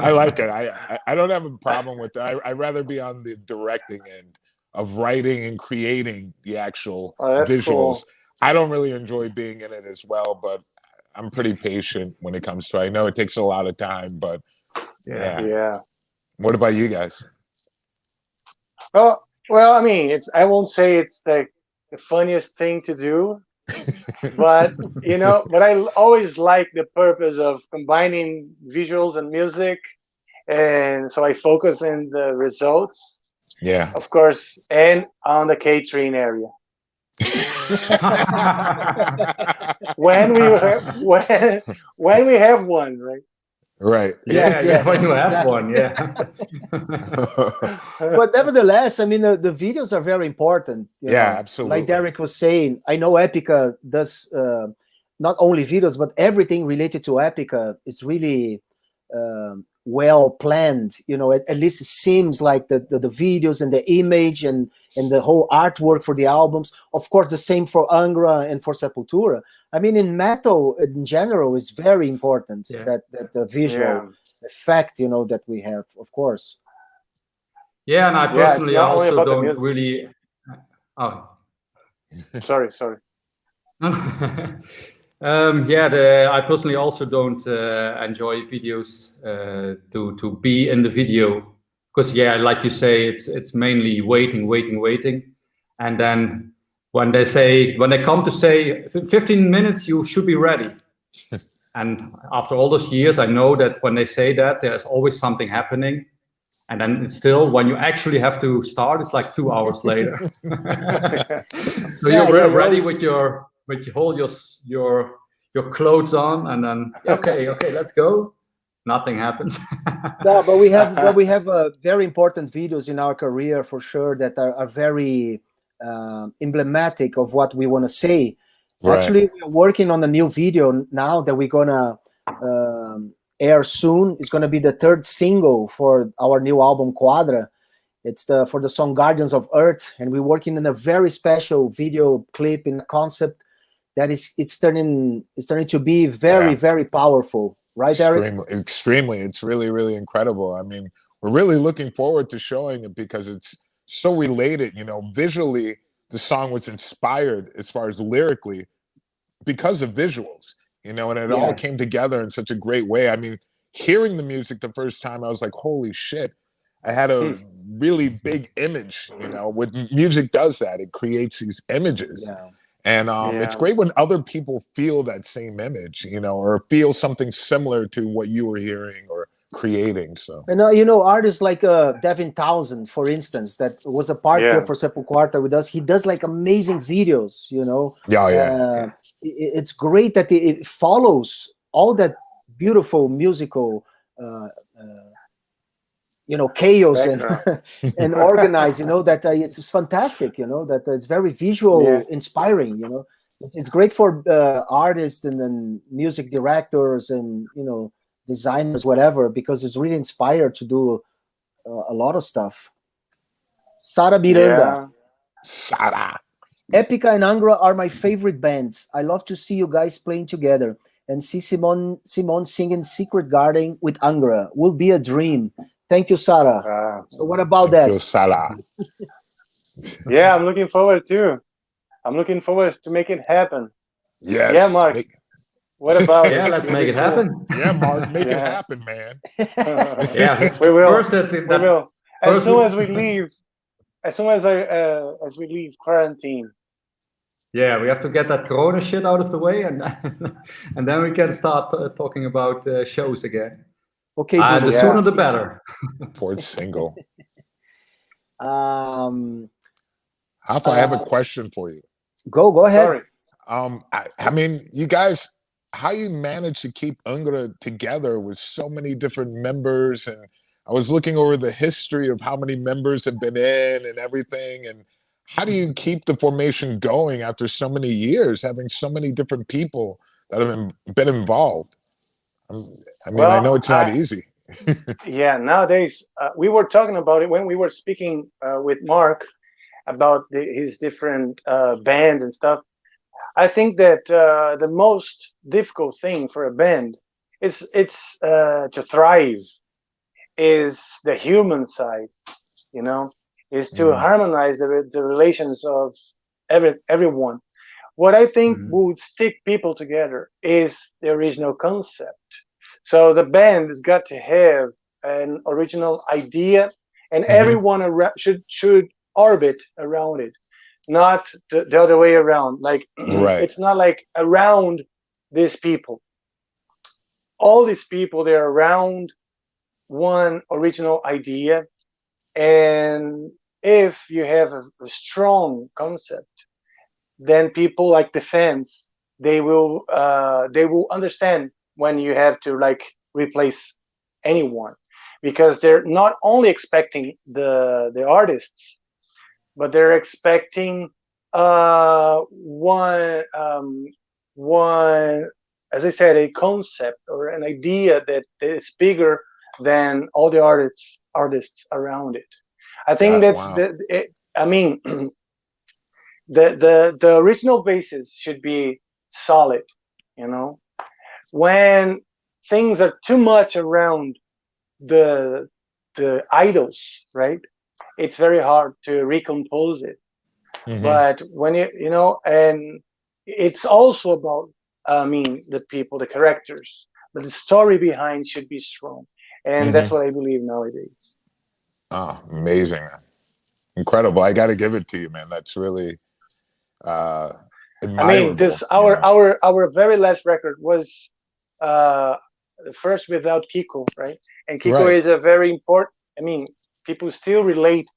D: I like it. I don't have a problem with that. I'd rather be on the directing end of writing and creating the actual visuals. Cool. I don't really enjoy being in it as well, but I'm pretty patient when it comes to it. I know it takes a lot of time, but yeah. What about you guys?
B: Well, I mean, I won't say it's the funniest thing to do, but but I always like the purpose of combining visuals and music, and so I focus on the results.
D: Yeah,
B: of course, and on the catering area. when we have one, right?
D: Right.
E: Yes. When you have one,
C: But nevertheless, I mean, the videos are very important. You know?
D: Absolutely.
C: Like Derrick was saying, I know Epica does not only videos, but everything related to Epica is really well planned. At least it seems like the videos and the image and the whole artwork for the albums. Of course, the same for Angra and for Sepultura. I mean, in metal in general is very important that the visual effect that we have, of course.
E: Yeah, and I personally also don't really. Oh,
B: sorry.
E: I personally also don't enjoy videos to be in the video, because like you say, it's mainly waiting, and then when they come to say 15 minutes, you should be ready. And after all those years, I know that when they say that, there's always something happening, and then it's still when you actually have to start, it's like 2 hours later. So you're ready with your but you hold your clothes on, and then okay, let's go. Nothing happens.
C: No, but we have very important videos in our career for sure that are very emblematic of what we want to say. Right. Actually, we are working on a new video now that we're gonna air soon. It's gonna be the third single for our new album QUADRA. It's for the song Guardians of Earth, and we're working in a very special video clip in a concept that it's turning to be very powerful. Right, Derrick?
D: Extremely. It's really, really incredible. I mean, we're really looking forward to showing it because it's so related. You know, visually, the song was inspired as far as lyrically because of visuals, you know, and it all came together in such a great way. I mean, hearing the music the first time, I was like, holy shit. I had a really big image, you know, what music does that. It creates these images. Yeah. And it's great when other people feel that same image, you know, or feel something similar to what you were hearing or creating. So,
C: and you know, artists like Devin Townsend, for instance, that was a part here for SepulQuarta with us. He does like amazing videos, you know. It's great that it follows all that beautiful musical you know, chaos and organized, you know, that it's fantastic, you know, that it's very visual, inspiring, you know. It's great for artists and then music directors and, you know, designers, whatever, because it's really inspired to do a lot of stuff. Sara Miranda.
D: Sara.
C: Epica and Angra are my favorite bands. I love to see you guys playing together and see Simon singing Secret Garden with Angra. Will be a dream. Thank you, Sara. So what about that?
D: Thank you, Sara.
B: Yeah, I'm looking forward too. I'm looking forward to make it happen.
D: Yes.
B: Yeah, Mark. What about it?
E: Yeah, let's make it happen.
D: Yeah, Mark, make it happen, man.
B: We will.
E: We
B: will. As soon as we leave, as we leave quarantine.
E: Yeah, we have to get that Corona shit out of the way, and and then we can start talking about shows again.
C: Okay,
E: the sooner the better.
D: Fourth single.
C: Rafa,
D: I have a question for you.
C: Go ahead.
B: Sorry.
D: I mean, you guys, how you manage to keep Angra together with so many different members, and I was looking over the history of how many members have been in and everything, and how do you keep the formation going after so many years, having so many different people that have been involved? I mean, I know it's not easy.
B: Yeah, nowadays, we were talking about it when we were speaking with Mark about his different bands and stuff. I think that the most difficult thing for a band is to thrive is the human side, you know, is to harmonize the relations of everyone. What I think would stick people together is the original concept. So the band has got to have an original idea, and everyone should orbit around it, not the other way around. Like it's not like around these people. All these people, they're around one original idea, and if you have a strong concept, then people like the fans, they will understand when you have to like replace anyone, because they're not only expecting the artists, but they're expecting one as I said, a concept or an idea that is bigger than all the artists around it. I think I mean the original basis should be solid, you know. When things are too much around the idols, right? It's very hard to recompose it. But when you know, and it's also about the people, the characters, but the story behind should be strong, and that's what I believe nowadays.
D: Oh, amazing, man. Incredible. I got to give it to you, man. That's really admirable.
B: I mean, this our very last record was the first without Kiko, right? And Kiko is a very important. I mean, people still relate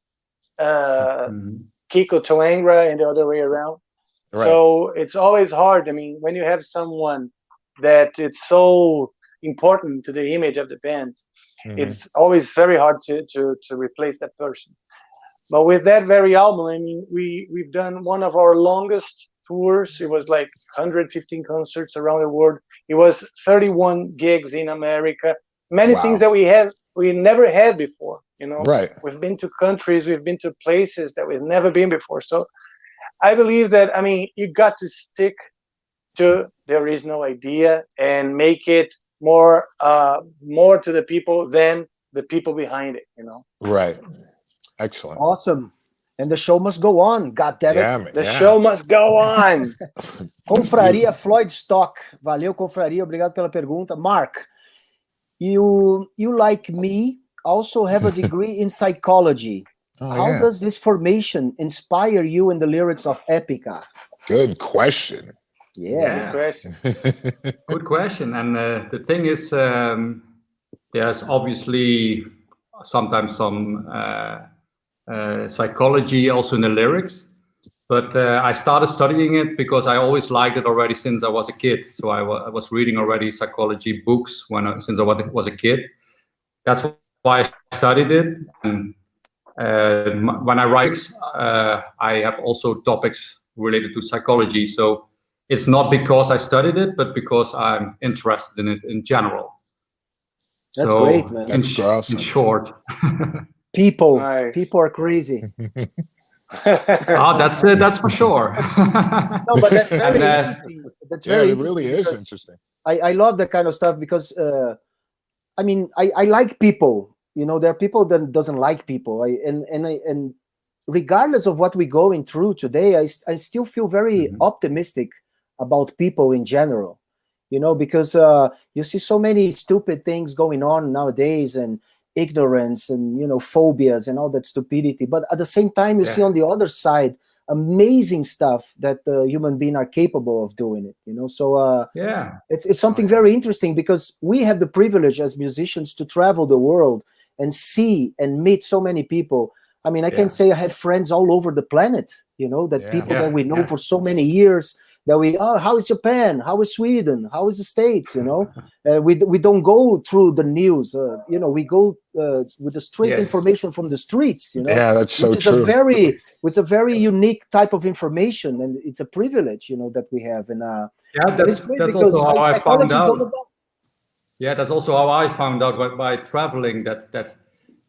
B: Kiko to Angra and the other way around.
D: Right.
B: So it's always hard. I mean, when you have someone that it's so important to the image of the band, it's always very hard to replace that person. But with that very album, I mean, we've done one of our longest tours. It was like 115 concerts around the world. It was 31 gigs in America. Many things that we never had before. You know,
D: right.
B: We've been to countries, we've been to places that we've never been before. So I believe that, I mean, you got to stick to the original idea and make it more to the people than the people behind it, you know.
D: Right. Excellent.
C: Awesome. And the show must go on. God damn it.
B: The show must go on.
C: Confraria Floyd Stock. Valeu, Confraria. Obrigado pela pergunta. Mark, you like me, also have a degree in psychology. How does this formation inspire you in the lyrics of Epica?
D: Good question.
C: Yeah.
B: Good question.
E: Good question. And the thing is, there's obviously sometimes some psychology also in the lyrics, but I started studying it because I always liked it already since I was a kid. So I was reading already psychology books since I was a kid. That's why I studied it. And when I write, I have also topics related to psychology. So it's not because I studied it, but because I'm interested in it in general.
C: That's great, man.
D: That's awesome.
E: In short.
C: People are crazy.
E: That's for sure.
C: No, but that's very interesting. That's very
D: it really is interesting.
C: I love that kind of stuff because I mean, I like people. You know, there are people that doesn't like people. And regardless of what we're going through today, I still feel very optimistic about people in general. You know, because you see so many stupid things going on nowadays, and ignorance and, you know, phobias and all that stupidity. But at the same time, you see on the other side amazing stuff that human beings are capable of doing it, you know. So it's something very interesting because we have the privilege as musicians to travel the world and see and meet so many people. I mean, I can say I have friends all over the planet, you know, that people that we know for so many years, that how is Japan? How is Sweden? How is the States? You know, we don't go through the news. You know, we go with the straight information from the streets. You know,
D: that's so true.
C: It's a very unique type of information, and it's a privilege, you know, that we have. And
E: that's also how I found out. Yeah, that's also how I found out by traveling that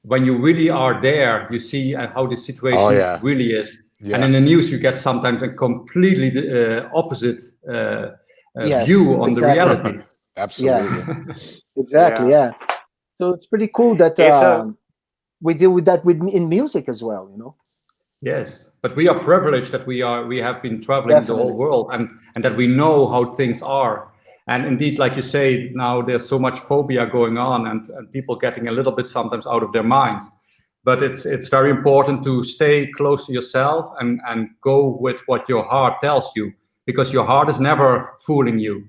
E: when you really are there, you see how the situation really is. Yeah. And in the news, you get sometimes a completely opposite view on the reality.
D: Absolutely.
C: Exactly. Yeah. So it's pretty cool that we deal with that in music as well, you know.
E: Yes, but we are privileged that we have been traveling the whole world and that we know how things are. And indeed, like you say, now there's so much phobia going on and people getting a little bit sometimes out of their minds. But it's very important to stay close to yourself and go with what your heart tells you, because your heart is never fooling you.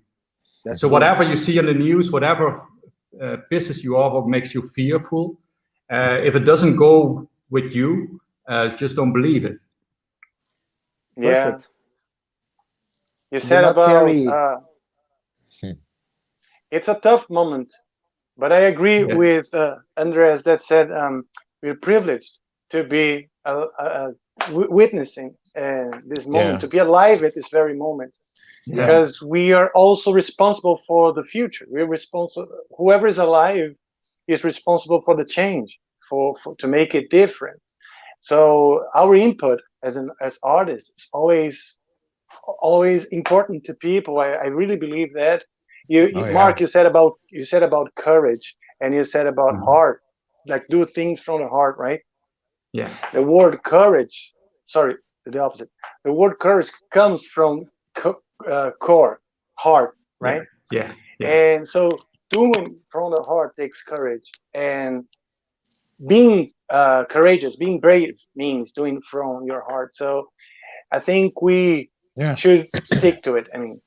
E: So whatever you see in the news, whatever pisses you off or makes you fearful, if it doesn't go with you, just don't believe it.
B: Yeah.
C: Perfect.
B: You said about it's a tough moment, but I agree with Andreas that said we're privileged to be witnessing this moment, to be alive at this very moment, because we are also responsible for the future. We're responsible. Whoever is alive is responsible for the change, for to make it different. So our input as artists is always important to people. I really believe that. Mark, you said about courage, and you said about heart, like do things from the heart, right?
E: Yeah.
B: The word courage, sorry, the opposite. The word courage comes from core, heart, right?
E: Yeah.
B: And so doing from the heart takes courage, and being courageous, being brave means doing from your heart. So I think we should stick to it. I mean,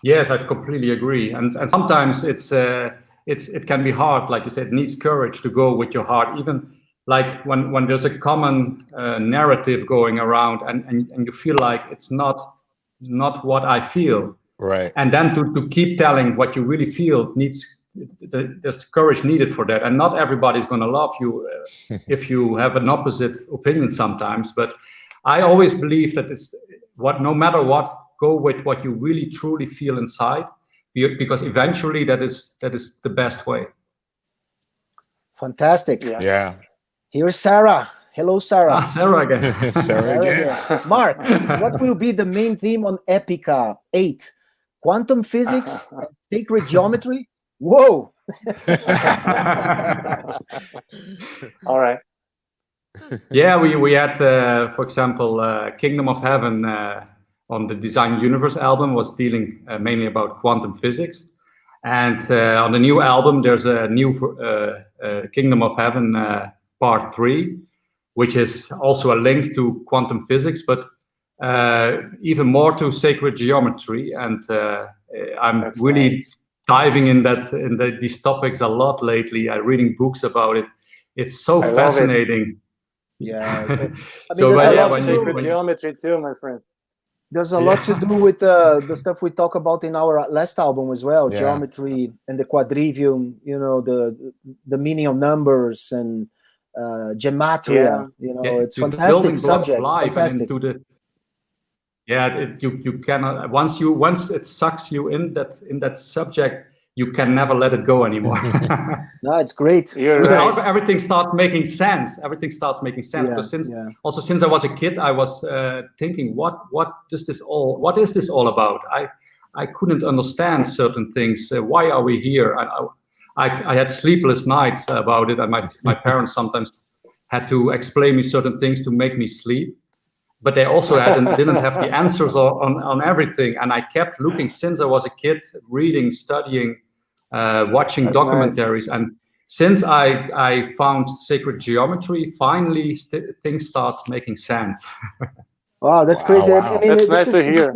E: yes, I completely agree. And sometimes it can be hard, like you said. It needs courage to go with your heart, even like when there's a common narrative going around, and you feel like it's not what I feel,
D: right?
E: And then to keep telling what you really feel there's courage needed for that, and not everybody's going to love you if you have an opposite opinion sometimes. But I always believe that no matter what, go with what you really truly feel inside, because eventually that is the best way.
C: Fantastic.
D: Yeah.
C: Here's Sarah. Hello, Sarah.
E: Sarah again.
D: Sarah again.
C: Mark, what will be the main theme on Epica 8? Quantum physics, sacred geometry? Whoa!
B: All right.
E: Yeah, we had, for example, Kingdom of Heaven on the Design Universe album was dealing mainly about quantum physics. And on the new album, there's a new Kingdom of Heaven Part 3, which is also a link to quantum physics, but even more to sacred geometry. And I'm really diving in these topics a lot lately. I'm reading books about it. It's so fascinating.
C: Yeah. I mean,
B: so I love sacred geometry too, my friend.
C: There's a lot to do with the stuff we talk about in our last album as well, geometry and the quadrivium, the meaning of numbers and gematria. It's fantastic subject. Fantastic.
E: You cannot once it sucks you in that subject, you can never let it go anymore.
C: No, it's great.
E: Everything starts making sense. Because since I was a kid, I was thinking, what is this all about? I couldn't understand certain things. Why are we here? I had sleepless nights about it, and my parents sometimes had to explain me certain things to make me sleep. But they also didn't have the answers on everything. And I kept looking since I was a kid, reading, studying, watching documentaries. And since I found sacred geometry, finally things start making sense.
C: Wow, that's crazy.
B: Wow. I mean, that's nice to hear.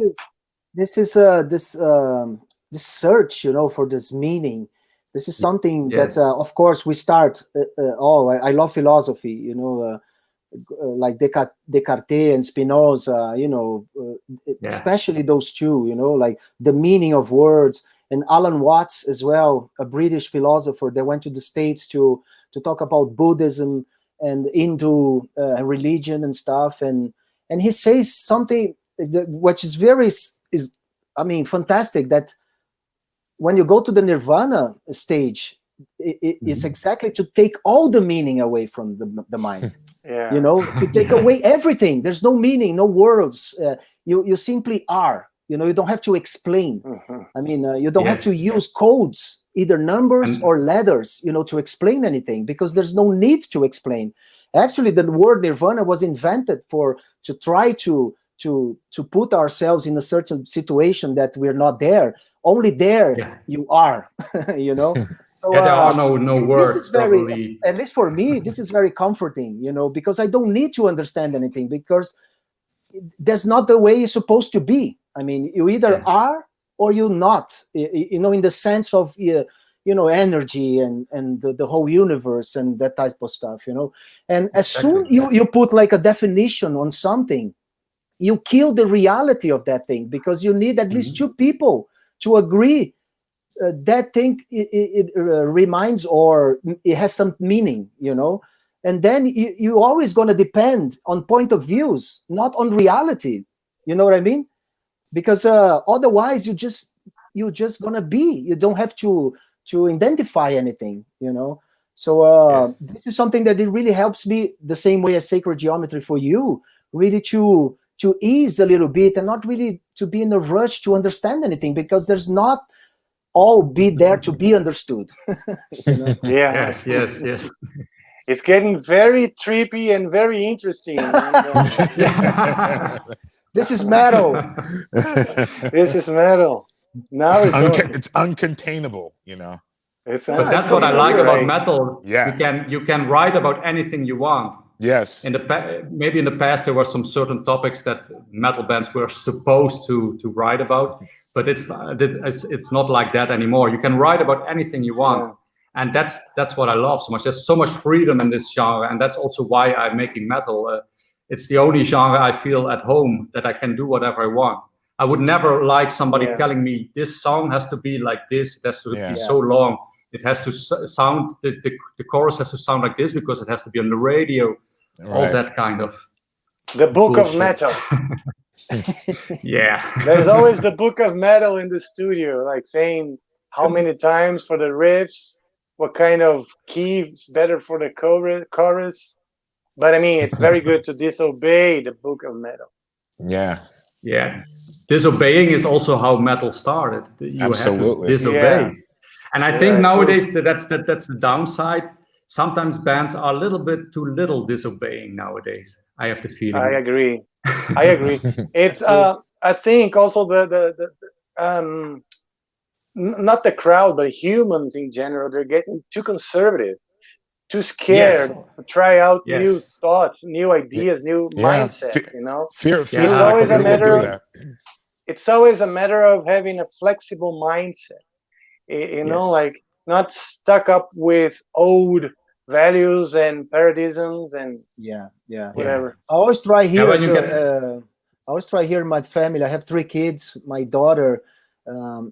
C: This search, for this meaning. This is something that, of course, we start. I love philosophy, like Descartes and Spinoza, especially those two, like the meaning of words, and Alan Watts as well, a British philosopher that went to the States to talk about Buddhism and Hindu religion and stuff, and he says something which is fantastic, that when you go to the Nirvana stage, it's exactly to take all the meaning away from the mind. To take away everything. There's no meaning, no words. You simply are. You don't have to explain. I mean, you don't have to use codes, either numbers or letters, to explain anything, because there's no need to explain. Actually, the word Nirvana was invented to try to put ourselves in a certain situation that we're not there. Only there you are. So,
E: there are no words.
C: This is very, at least for me, this is very comforting, because I don't need to understand anything, because that's not the way it's supposed to be. I mean, you either are or you're not, in the sense of, energy and the whole universe and that type of stuff, And as soon you put like a definition on something, you kill the reality of that thing, because you need at least two people to agree that thing it reminds, or it has some meaning, and then you're always going to depend on point of views, not on reality. You know what I mean? Because otherwise you're just gonna be. You don't have to identify anything. So this is something that it really helps me, the same way as sacred geometry for you, really to ease a little bit, and not really to be in a rush to understand anything, because there's not all be there to be understood.
E: Yes.
B: It's getting very trippy and very interesting.
C: This is metal.
B: This is metal. Now
D: it's uncontainable,
E: But that's what I like about metal.
D: Yeah,
E: you can write about anything you want.
D: Yes.
E: Maybe in the past there were some certain topics that metal bands were supposed to write about, but it's not like that anymore. You can write about anything you want, And that's what I love so much. There's so much freedom in this genre, and that's also why I'm making metal. It's the only genre I feel at home that I can do whatever I want. I would never like somebody telling me this song has to be like this, it has to be so long, it has to sound, the chorus has to sound like this because it has to be on the radio, all that kind of
B: the book
E: bullshit.
B: Of metal.
E: Yeah.
B: There's always the book of metal in the studio, like saying how many times for the riffs, what kind of key is better for the chorus. But I mean, it's very good to disobey the book of metal.
D: Yeah.
E: Yeah. Disobeying is also how metal started. You
D: Absolutely.
E: have to disobey. And I think nowadays that's the downside. Sometimes bands are a little bit too little disobeying nowadays. I have the feeling.
B: I agree. It's I think also the not the crowd, but humans in general, they're getting too conservative, too scared to try out new thoughts, new ideas, new mindset. You know,
D: it's always a matter.
B: It's always a matter of having a flexible mindset. You know, like not stuck up with old values and paradigms and whatever.
C: I always try here. I always try here in my family. I have 3 kids. My daughter,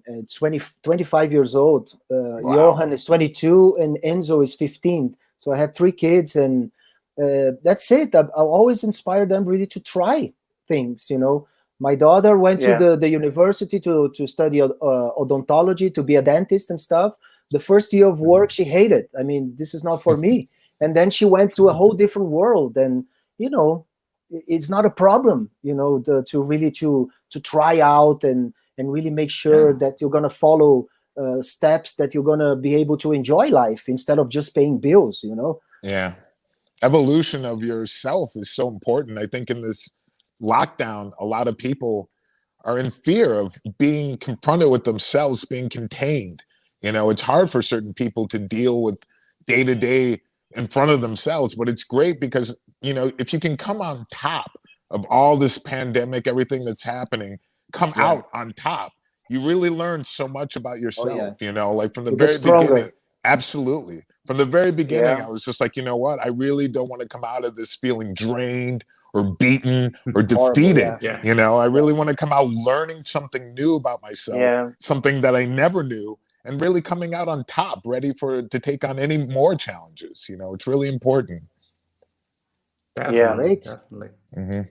C: it's 25 years old. Johan is 22, and Enzo is 15. So I have 3 kids, and that's it. I always inspire them really to try things. You know, my daughter went to the university to study odontology, to be a dentist and stuff. The first year of work, she hated. I mean, this is not for me. And then she went to a whole different world. And, you know, it's not a problem, you know, to really to try out and really make sure that you're going to follow steps that you're going to be able to enjoy life instead of just paying bills, you know?
D: Yeah. Evolution of yourself is so important. I think in this lockdown, a lot of people are in fear of being confronted with themselves, being contained. You know, it's hard for certain people to deal with day-to-day in front of themselves, but it's great because, you know, if you can come on top of all this pandemic, everything that's happening, come out on top, you really learn so much about yourself, you know, like from the very beginning. Absolutely. From the very beginning, I was just like, you know what? I really don't want to come out of this feeling drained or beaten or defeated. You know, I really want to come out learning something new about myself, something that I never knew, and really coming out on top, ready to take on any more challenges. You know, it's really important.
E: Definitely. Definitely.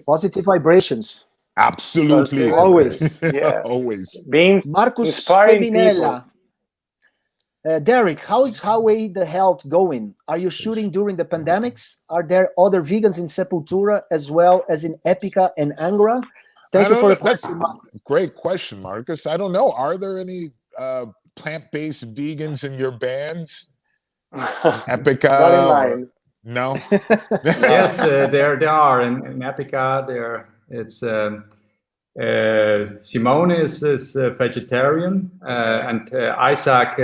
C: Positive vibrations.
D: Absolutely.
C: Always.
D: Always.
B: Being
C: Marcus
B: inspiring
C: Feminella. Derrick, how is Highway the Health going? Are you shooting during the pandemics? Are there other vegans in Sepultura as well as in Epica and Angra? Thank you for the question.
D: Great question, Marcus. I don't know. Are there any plant-based vegans in your bands? Epica? No.
E: Yes, there are in Epica. It's Simone is vegetarian, and Isaac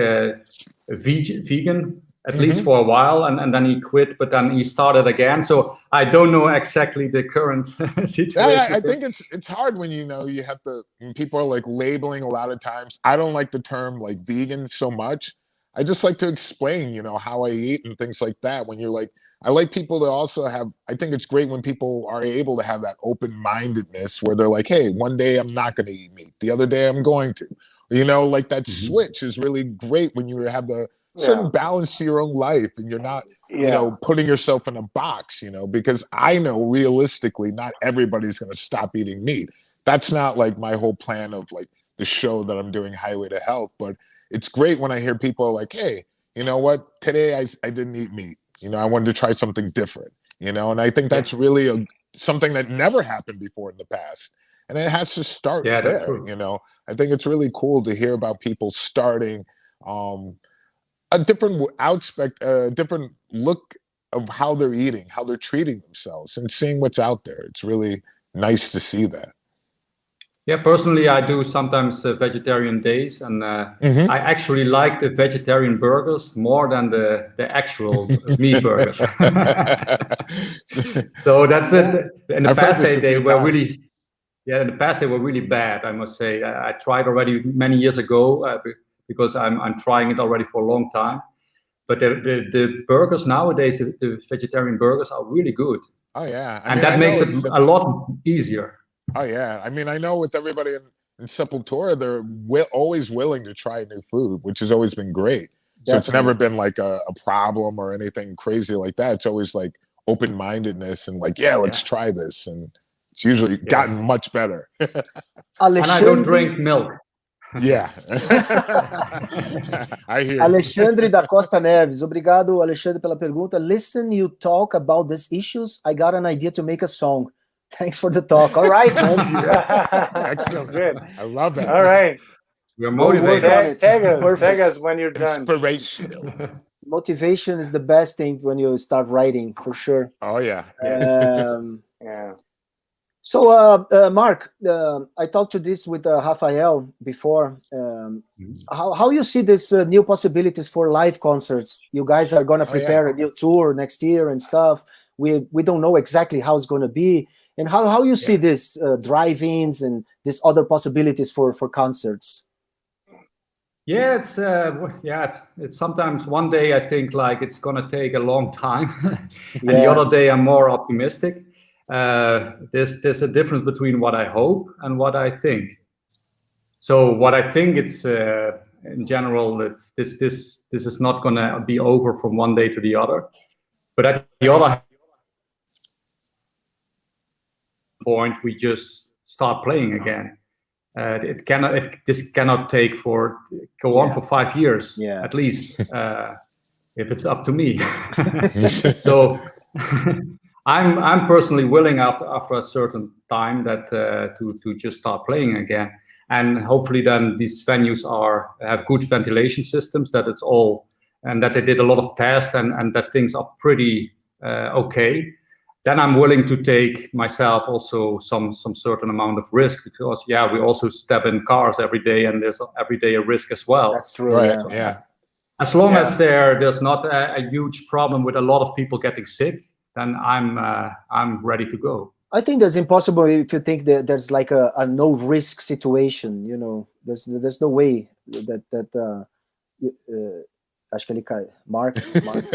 E: vegan at least for a while, and then he quit, but then he started again. So I don't know exactly the current situation.
D: I think it's hard when you have to. When people are like labeling a lot of times. I don't like the term like vegan so much. I just like to explain, how I eat and things like that. When you're like, I like people to also have, I think it's great when people are able to have that open-mindedness where they're like, hey, one day I'm not going to eat meat. The other day I'm going to, like that switch is really great when you have the certain balance to your own life and you're not, putting yourself in a box, because I know realistically, not everybody's going to stop eating meat. That's not like my whole plan of like, the show that I'm doing, Highway to Health, but it's great when I hear people like, hey, you know what, today I didn't eat meat, I wanted to try something different, and I think that's really something that never happened before in the past, and it has to start there. I think it's really cool to hear about people starting a different different look of how they're eating, how they're treating themselves, and seeing what's out there. It's really nice to see that.
E: Yeah, personally, I do sometimes vegetarian days, and I actually like the vegetarian burgers more than the actual meat burgers. So that's it. In the past, they were really, in the past they were really bad. I must say, I tried already many years ago because I'm trying it already for a long time. But the burgers nowadays, the vegetarian burgers are really good.
D: Oh yeah,
E: and that makes it a lot easier.
D: Oh yeah, I mean, I know with everybody in Sepultura, they're always willing to try new food, which has always been great. So it's never been like a problem or anything crazy like that. It's always like open-mindedness and like, let's try this, and it's usually gotten much better.
E: And I don't drink milk.
D: Yeah. I hear
C: Alexandre da Costa Neves, obrigado, Alexandre, pela pergunta. Listen, you talk about these issues. I got an idea to make a song. Thanks for the talk. All right, man.
D: Excellent. Good. I love that.
B: All right.
E: We're motivated.
B: Tag us when you're done.
D: Inspirational.
C: Motivation is the best thing when you start writing, for sure.
D: Oh yeah.
B: Yeah.
C: So, Mark, I talked to this with Rafael before. How you see this new possibilities for live concerts? You guys are going to prepare a new tour next year and stuff. We don't know exactly how it's going to be. And how you see this drive-ins and these other possibilities for concerts?
E: Yeah, it's sometimes one day I think like it's going to take a long time. And the other day I'm more optimistic. There's a difference between what I hope and what I think. So what I think, it's in general that this is not going to be over from one day to the other. But at the other point, we just start playing again. This cannot go on for 5 years at least, if it's up to me. So. I'm personally willing after a certain time that to just start playing again, and hopefully then these venues have good ventilation systems, that it's all, and that they did a lot of tests and that things are pretty okay. Then I'm willing to take myself also some certain amount of risk, because we also step in cars every day, and there's every day a risk as well.
C: That's true.
D: Right. Yeah.
E: As long as there's not a huge problem with a lot of people getting sick, then I'm ready to go.
C: I think that's impossible if you think that there's like a no risk situation. You know, there's no way that acho que ele cai. Mark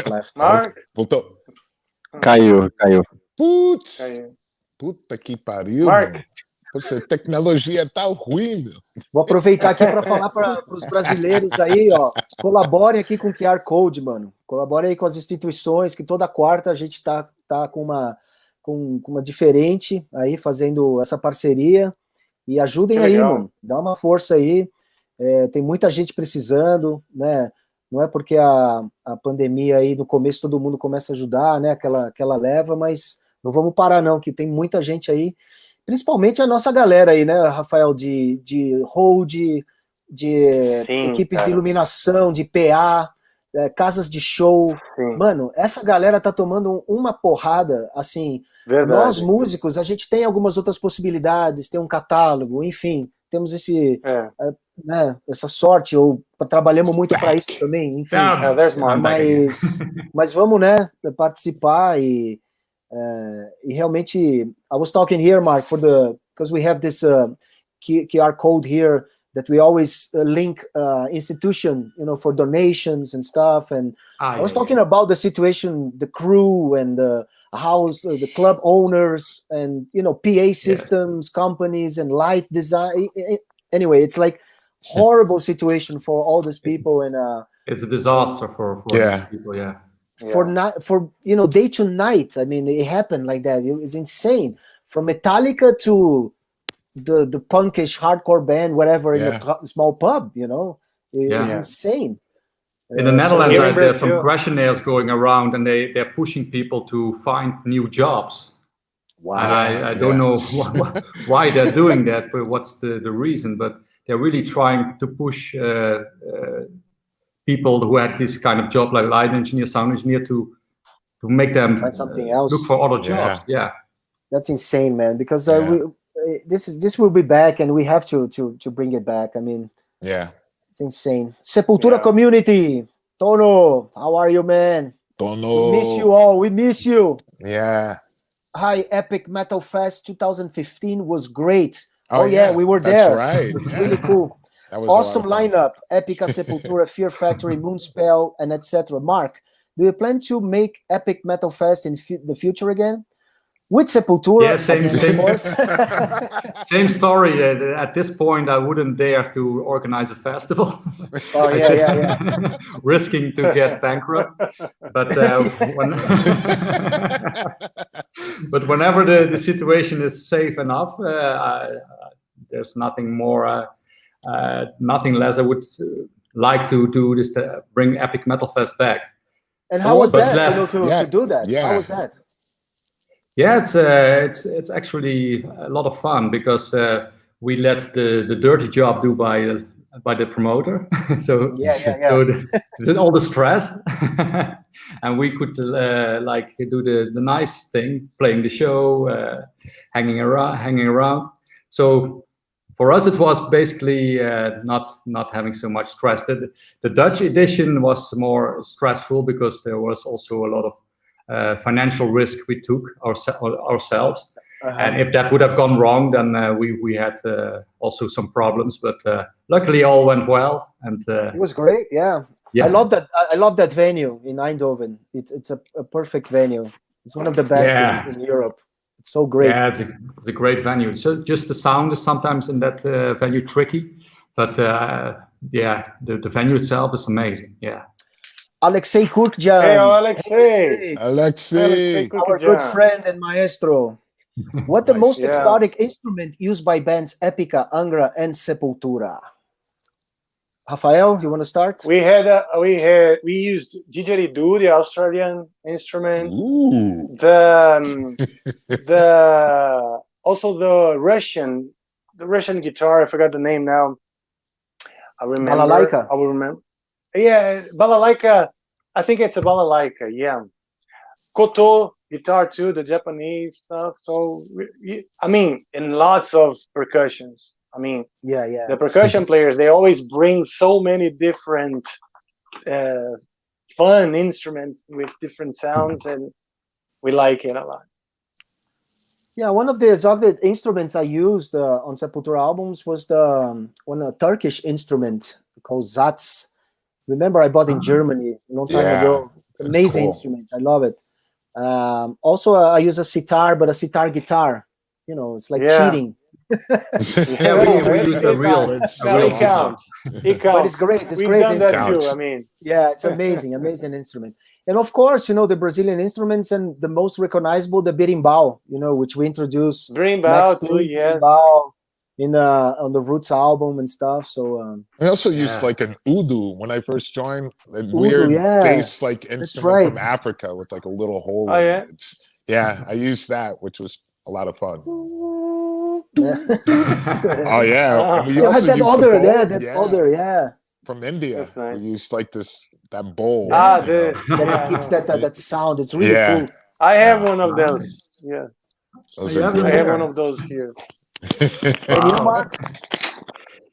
C: left.
B: Mark
D: voltou.
A: Caiu.
D: Putz. Puta que pariu.
B: Mark.
D: Poxa, a tecnologia tá ruim, meu.
C: Vou aproveitar aqui para falar para os brasileiros aí, ó, colaborem aqui com o QR Code, mano. Colaborem aí com as instituições, que toda quarta a gente tá com uma diferente aí, fazendo essa parceria. E ajudem aí, mano. Dá uma força aí. Tem muita gente precisando, né? Não é porque a pandemia aí, no começo, todo mundo começa a ajudar, né? Aquela leva, mas não vamos parar, não, que tem muita gente aí. Principalmente a nossa galera aí, né, Rafael, de hold, de equipes de iluminação, de PA, casas de show. Sim. Mano, essa galera tá tomando uma porrada, assim. Verdade. Nós, músicos, a gente tem algumas outras possibilidades, tem um catálogo, enfim, temos essa sorte, ou trabalhamos muito para isso também, enfim. Mas vamos, né, participar e realmente, I was talking here, Mark, because we have this QR code here that we always link institution, for donations and stuff. And I was talking about the situation, the crew and the house, the club owners, and PA systems, companies, and light design. Anyway, it's like horrible situation for all these people, and
E: it's a disaster for these people.
C: For day to night. I mean, it happened like that. It was insane. From Metallica to the punkish hardcore band, whatever, in a small pub. It was insane.
E: In the Netherlands, there's some questionnaires going around, and they're pushing people to find new jobs.
C: Wow.
E: And I don't know why they're doing that, but what's the reason? But they're really trying to push people who had this kind of job, like light engineer, sound engineer, to make them
C: find something else,
E: look for other jobs. Yeah,
C: that's insane, man. Because this will be back, and we have to bring it back. I mean, it's insane. Sepultura community, Tono, how are you, man?
D: Tono,
C: we miss you all. We miss you.
D: Yeah.
C: Hi, Epic Metal Fest 2015 was great. Oh,
D: yeah,
C: we were there.
D: That's right.
C: It was really cool. Awesome lineup: Epica, Sepultura, Fear Factory, Moonspell, and etc. Mark, do you plan to make Epic Metal Fest in the future again? With Sepultura?
E: Yeah, same story. At this point, I wouldn't dare to organize a festival.
C: Oh, yeah.
E: Risking to get bankrupt. But but whenever the situation is safe enough, there's nothing more, nothing less I would like to do is to bring Epic Metal Fest back.
C: And how was that, to do that? Yeah. How was that?
E: Yeah, it's actually a lot of fun because we let the dirty job do by the promoter. So all the stress, and we could like do the nice thing, playing the show, hanging around. So for us, it was basically not having so much stress. The Dutch edition was more stressful because there was also a lot of financial risk we took ourselves. And if that would have gone wrong, then we had also some problems. But luckily, all went well, and
C: it was great. Yeah. I love that. I love that venue in Eindhoven. It's a perfect venue. It's one of the best in Europe. It's so great.
E: Yeah, it's a great venue. So just the sound is sometimes in that venue tricky, but the venue itself is amazing. Yeah.
C: Alexei Kurkjan.
B: Hey,
D: Alexei.
C: Our good friend and maestro. What the most exotic instrument used by bands Epica, Angra, and Sepultura? Rafael, you want to start?
B: We used didgeridoo, the Australian instrument.
D: Ooh.
B: Also the Russian guitar. I forgot the name now. I will remember. Yeah, balalaika. I think it's a balalaika. Yeah, koto guitar too, the Japanese stuff. So I mean, in lots of percussions. I mean, the percussion players, they always bring so many different fun instruments with different sounds, and we like it a lot.
C: Yeah, one of the exotic instruments I used on Sepultura albums was a Turkish instrument called Zats. Remember, I bought in Germany a long time ago. Amazing instrument. I love it. Also, I use a sitar, but a sitar guitar. You know, it's like cheating.
E: We use a real
B: It counts.
C: But it's great. It's
B: We've
C: great
B: done that
C: instrument.
B: too. I mean,
C: it's amazing instrument. And of course, the Brazilian instruments, and the most recognizable, the berimbau, which we introduced.
B: Berimbau too,
C: berimbau on the Roots album and stuff. So
D: I also used like an udu when I first joined. A weird bass instrument from Africa with like a little hole in it. I used that, which was a lot of fun. Oh yeah. And we also
C: that
D: used
C: other,
D: from India. Nice. We used like that bowl.
C: That keeps that sound. It's really cool.
B: I have one of those. Yeah. I have one of those here.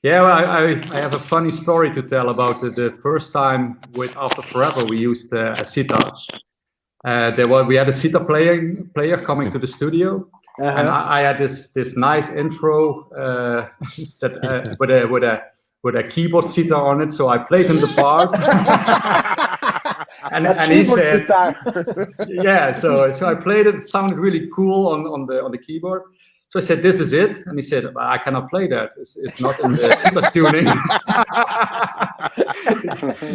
E: Yeah, well, I have a funny story to tell about the first time with After Forever we used a sitar. We had a sitar player coming to the studio, and I had this nice intro with a keyboard sitar on it. So I played him the part, and he said, So I played it. It sounded really cool on the keyboard. So I said, "This is it," and he said, "I cannot play that. It's not in the sitar tuning.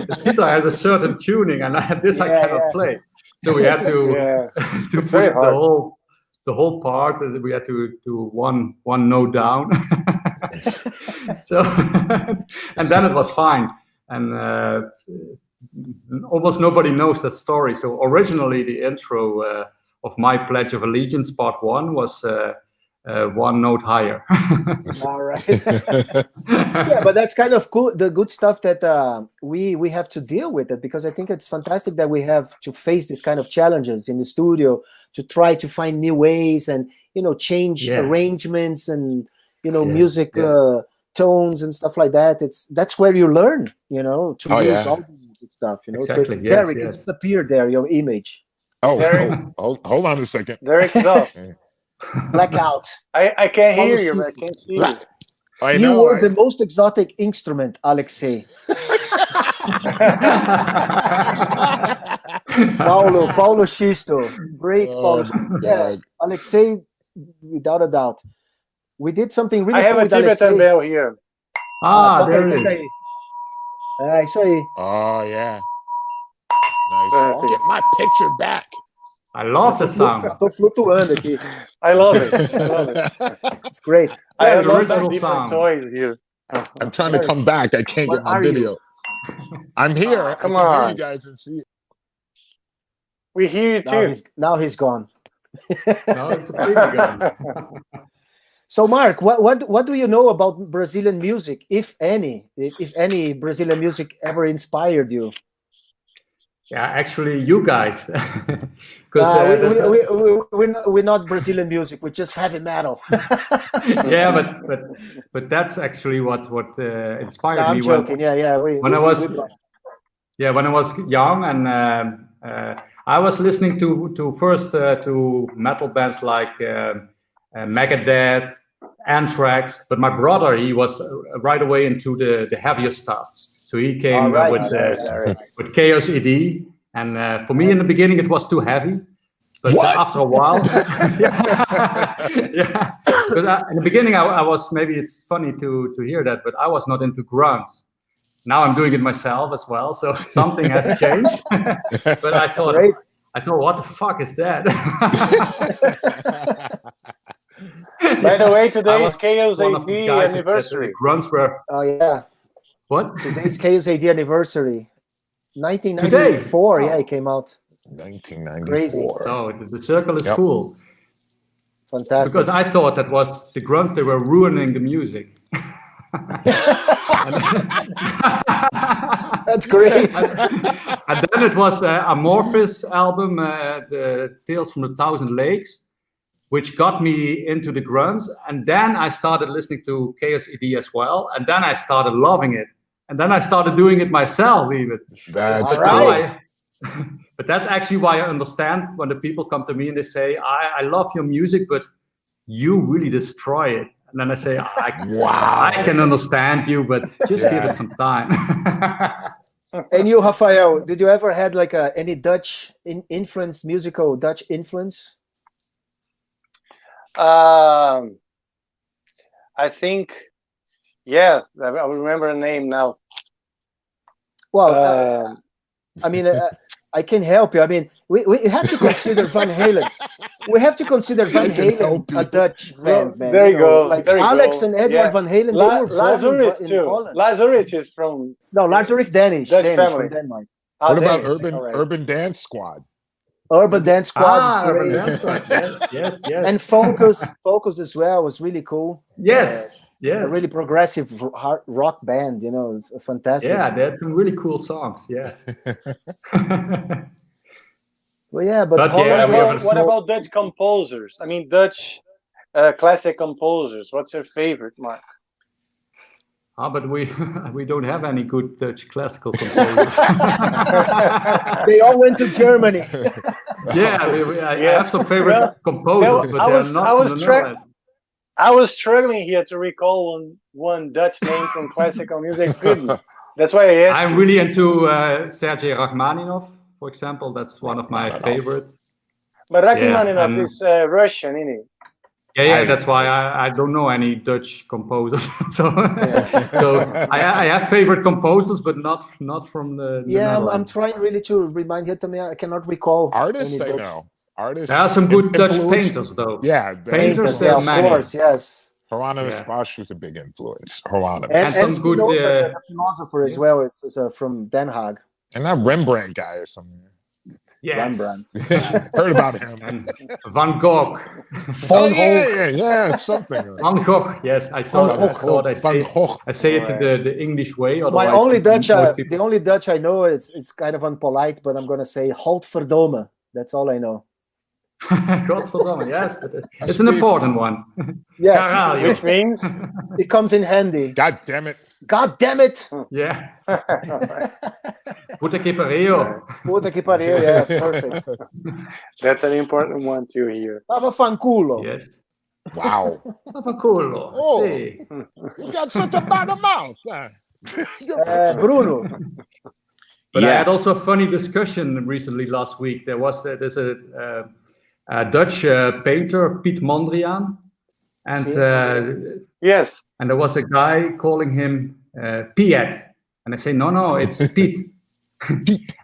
E: The sitar has a certain tuning, and I cannot play." So we had to to put the whole part. We had to do one note down. So and then it was fine. And almost nobody knows that story. So originally, the intro of My Pledge of Allegiance Part 1 was. One note higher.
C: All right. But that's kind of cool. The good stuff that we have to deal with it, because I think it's fantastic that we have to face these kind of challenges in the studio to try to find new ways and change arrangements and music tones and stuff like that. That's where you learn to use all this stuff.
E: Exactly.
C: So, Derrick, it disappeared there. Your image.
D: Hold on a second.
B: Derrick's up.
C: Blackout.
B: I can't hear you, but I can't see you.
C: You were the most exotic instrument, Alexei. Paulo Xisto, great Paulo. Yeah, Alexei, without a doubt. We did something really cool with Alexei.
B: I have a Tibetan bell here.
E: There it is.
C: Isso aí.
D: Oh, yeah. Nice. Get my picture back.
E: I love that sound.
C: Tô flutuando aqui.
B: I love it.
C: It's great.
B: I have original different toys here.
D: I'm trying to come back. I can't get my video. I'm here.
B: Come
D: I can
B: on.
D: hear you guys and see it.
B: We hear you too.
C: Now he's gone.
E: No, it's completely gone.
C: So, Mark, what do you know about Brazilian music, if any Brazilian music ever inspired you?
E: Yeah, actually, you guys. Because
C: we're not Brazilian music. We're just heavy metal.
E: Yeah, but that's actually what inspired me.
C: I'm joking.
E: When I was young, and I was listening to first to metal bands like Megadeth, Anthrax. But my brother, he was right away into the heavier stuff. So he came with Chaos ED, and for me in the beginning it was too heavy, but after a while, yeah. Because in the beginning I was, maybe it's funny to hear that, but I was not into grunge. Now I'm doing it myself as well, so something has changed. But I thought, what the fuck is that?
B: By the way, today is Chaos AD anniversary.
E: Grunts were.
C: Oh yeah.
E: What?
C: Today's Chaos AD anniversary. 1994. Yeah, it came out.
D: 1994.
C: Crazy.
E: So the circle is full.
C: Fantastic.
E: Because I thought that was the grunts, they were ruining the music.
C: That's great.
E: And then it was Amorphis album, the Tales from the Thousand Lakes, which got me into the grunts. And then I started listening to Chaos ED as well. And then I started loving it. And then I started doing it myself even.
D: That's right.
E: But that's actually why I understand when the people come to me and they say, I love your music, but you really destroy it. And then I say, I can understand you, but just give it some time.
C: And you, Rafael, did you ever had like any Dutch influence, musical Dutch influence?
B: I think, yeah, I remember a name now.
C: Well, I mean, I can help you. I mean, we have to consider Van Halen. We have to consider Van Halen a Dutch band, man.
B: There you go.
C: Like
B: there you
C: Alex
B: go.
C: and Edward Van Halen, they were born in Holland.
B: Lars Ulrich is from...
C: No, Lars Ulrich Danish from Denmark.
D: What about Urban Dance Squad?
C: Urban Dance Squad is great.
E: Urban Dance Squad. Yes.
C: And Focus as well was really cool.
E: Yes.
C: A really progressive hard rock band, you know, it's fantastic.
E: Yeah, they had some really cool songs. Yeah.
C: Well, yeah, but
B: what about Dutch composers? I mean, Dutch classic composers. What's your favorite, Mark?
E: But we don't have any good Dutch classical composers.
C: They all went to Germany.
E: I have some favorite composers, but they're not from the Netherlands.
B: I was struggling here to recall one Dutch name from classical music. That's why I asked.
E: I'm really into Sergei Rachmaninoff, for example. That's one of my favorites.
B: But Rachmaninoff is Russian, isn't he?
E: Yeah, that's why I don't know any Dutch composers. so I have favorite composers, but not from the Netherlands.
C: I'm trying really to remind you to me. I cannot recall
D: artists. I know artists.
E: There are some good Dutch painters, though.
D: Yeah,
C: painters. Of course, yes.
D: Hieronymus Bosch was a big influence. Hieronymus.
C: And some good philosopher as well. It's from Den Haag.
D: And that Rembrandt guy or something.
E: Yes.
C: Rembrandt.
D: Heard about him.
E: And Van Gogh.
D: Something.
E: Van Gogh. Yes, I thought I say it the English way.
C: My only Dutch, the only Dutch I know is kind of unpolite, but I'm gonna say "Godverdomme." That's all I know.
E: Godverdomme, yes, but it's an important one.
C: Yes,
E: Caralho.
B: Which means
C: it comes in handy.
D: God damn it!
C: God damn it!
E: Yeah. Puta que pariu.
C: Puta que pariu. Yes, perfect.
B: That's an important one too here.
C: Tava fanculo.
E: Yes.
D: Wow.
E: Vaffanculo.
D: Oh.
E: Sì.
D: You got such a bad mouth.
C: Bruno.
E: But I had also a funny discussion recently last week. There's a Dutch painter, Piet Mondriaan, and
B: yes,
E: and there was a guy calling him Piet, and I say no, it's Piet,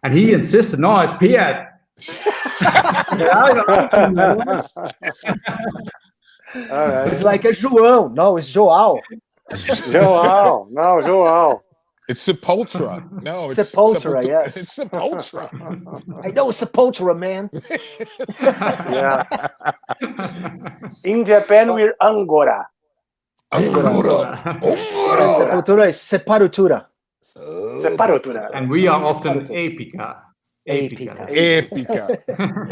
E: and he insisted, no, it's Piet.
B: All right.
C: It's like a João. No, it's João.
B: João. No, João.
D: It's Sepultura. No, it's
C: Sepultura, yes.
D: It's Sepultura.
C: I know it's Sepultura, man.
B: Yeah. In Japan, we're Angra.
C: Sepultura is Sepultura.
B: Sepultura.
E: And we are often Epica.
C: Epica.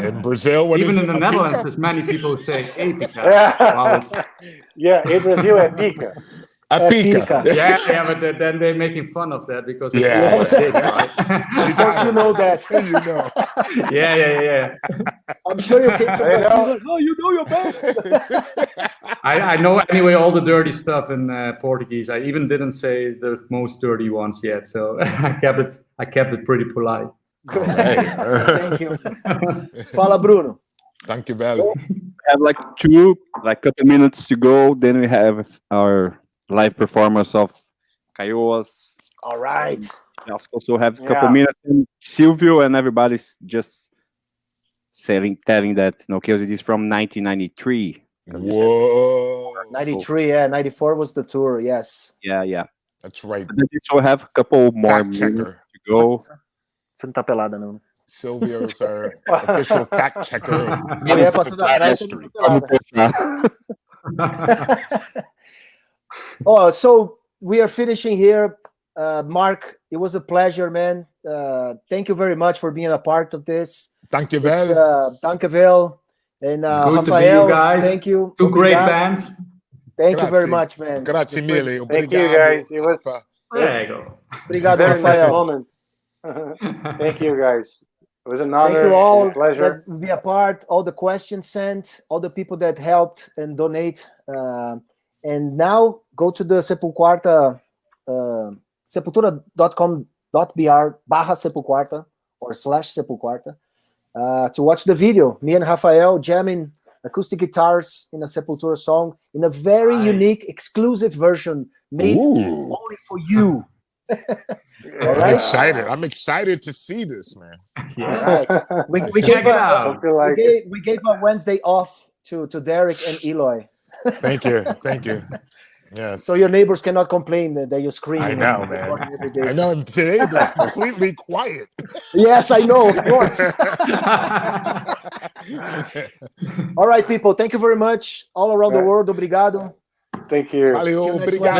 D: In Brazil, what
E: even
D: is
E: in the
D: it?
E: Netherlands, there's many people who say Epica.
B: Yeah, in Brazil, Epica.
D: Epica.
E: Yeah, but then they're making fun of that because it's
C: Because you know that.
D: You know.
E: Yeah.
C: I'm sure you came to Brazil. Oh, you know your band.
E: I know anyway all the dirty stuff in Portuguese. I even didn't say the most dirty ones yet, so I kept it pretty polite.
C: Thank you. Fala, Bruno.
D: Thank you, Belly.
A: We have like couple minutes to go. Then we have our live performance of Kaiowas.
C: All right.
A: We also have a couple minutes. And Silvio and everybody's just telling that Kaiowas is from 1993.
D: Whoa.
C: 93, yeah. 94 was the tour, yes.
A: Yeah.
D: That's right.
A: But then we still have a couple more minutes to go.
C: Você não tá pelada, não.
D: Silvio is our official fact checker.
C: Mulher passando atrás, você não tá pelada. Oh, so we are finishing here. Mark, it was a pleasure, man. Thank you very much for being a part of this.
D: Thank you, Vel.
C: Danke Vel. And
E: Good
C: Rafael,
E: to be you guys.
C: Thank you.
E: Two great bands.
C: Thank you very much, man.
D: Grazie mille.
B: Thank you, guys. It was
C: Obrigado,
B: very nice
C: Rafael.
B: moment. Thank you, guys. It was an honor.
C: Thank you all
B: and a pleasure.
C: that be a part, all the questions sent, all the people that helped and donate. And now go to the SepulQuarta, sepultura.com.br/SepulQuarta or /SepulQuarta to watch the video. Me and Rafael jamming acoustic guitars in a Sepultura song in a very unique, exclusive version made only for you.
D: I'm excited to see this, man.
C: Yeah. Right. We gave a Wednesday off to Derrick and Eloy.
D: Thank you. Yes.
C: So your neighbors cannot complain that you're screaming.
D: I know, man. I know. And today they're completely quiet.
C: Yes, I know, of course. All right, people. Thank you very much. All around the world. Obrigado.
B: Thank you.
D: Valeu, obrigado.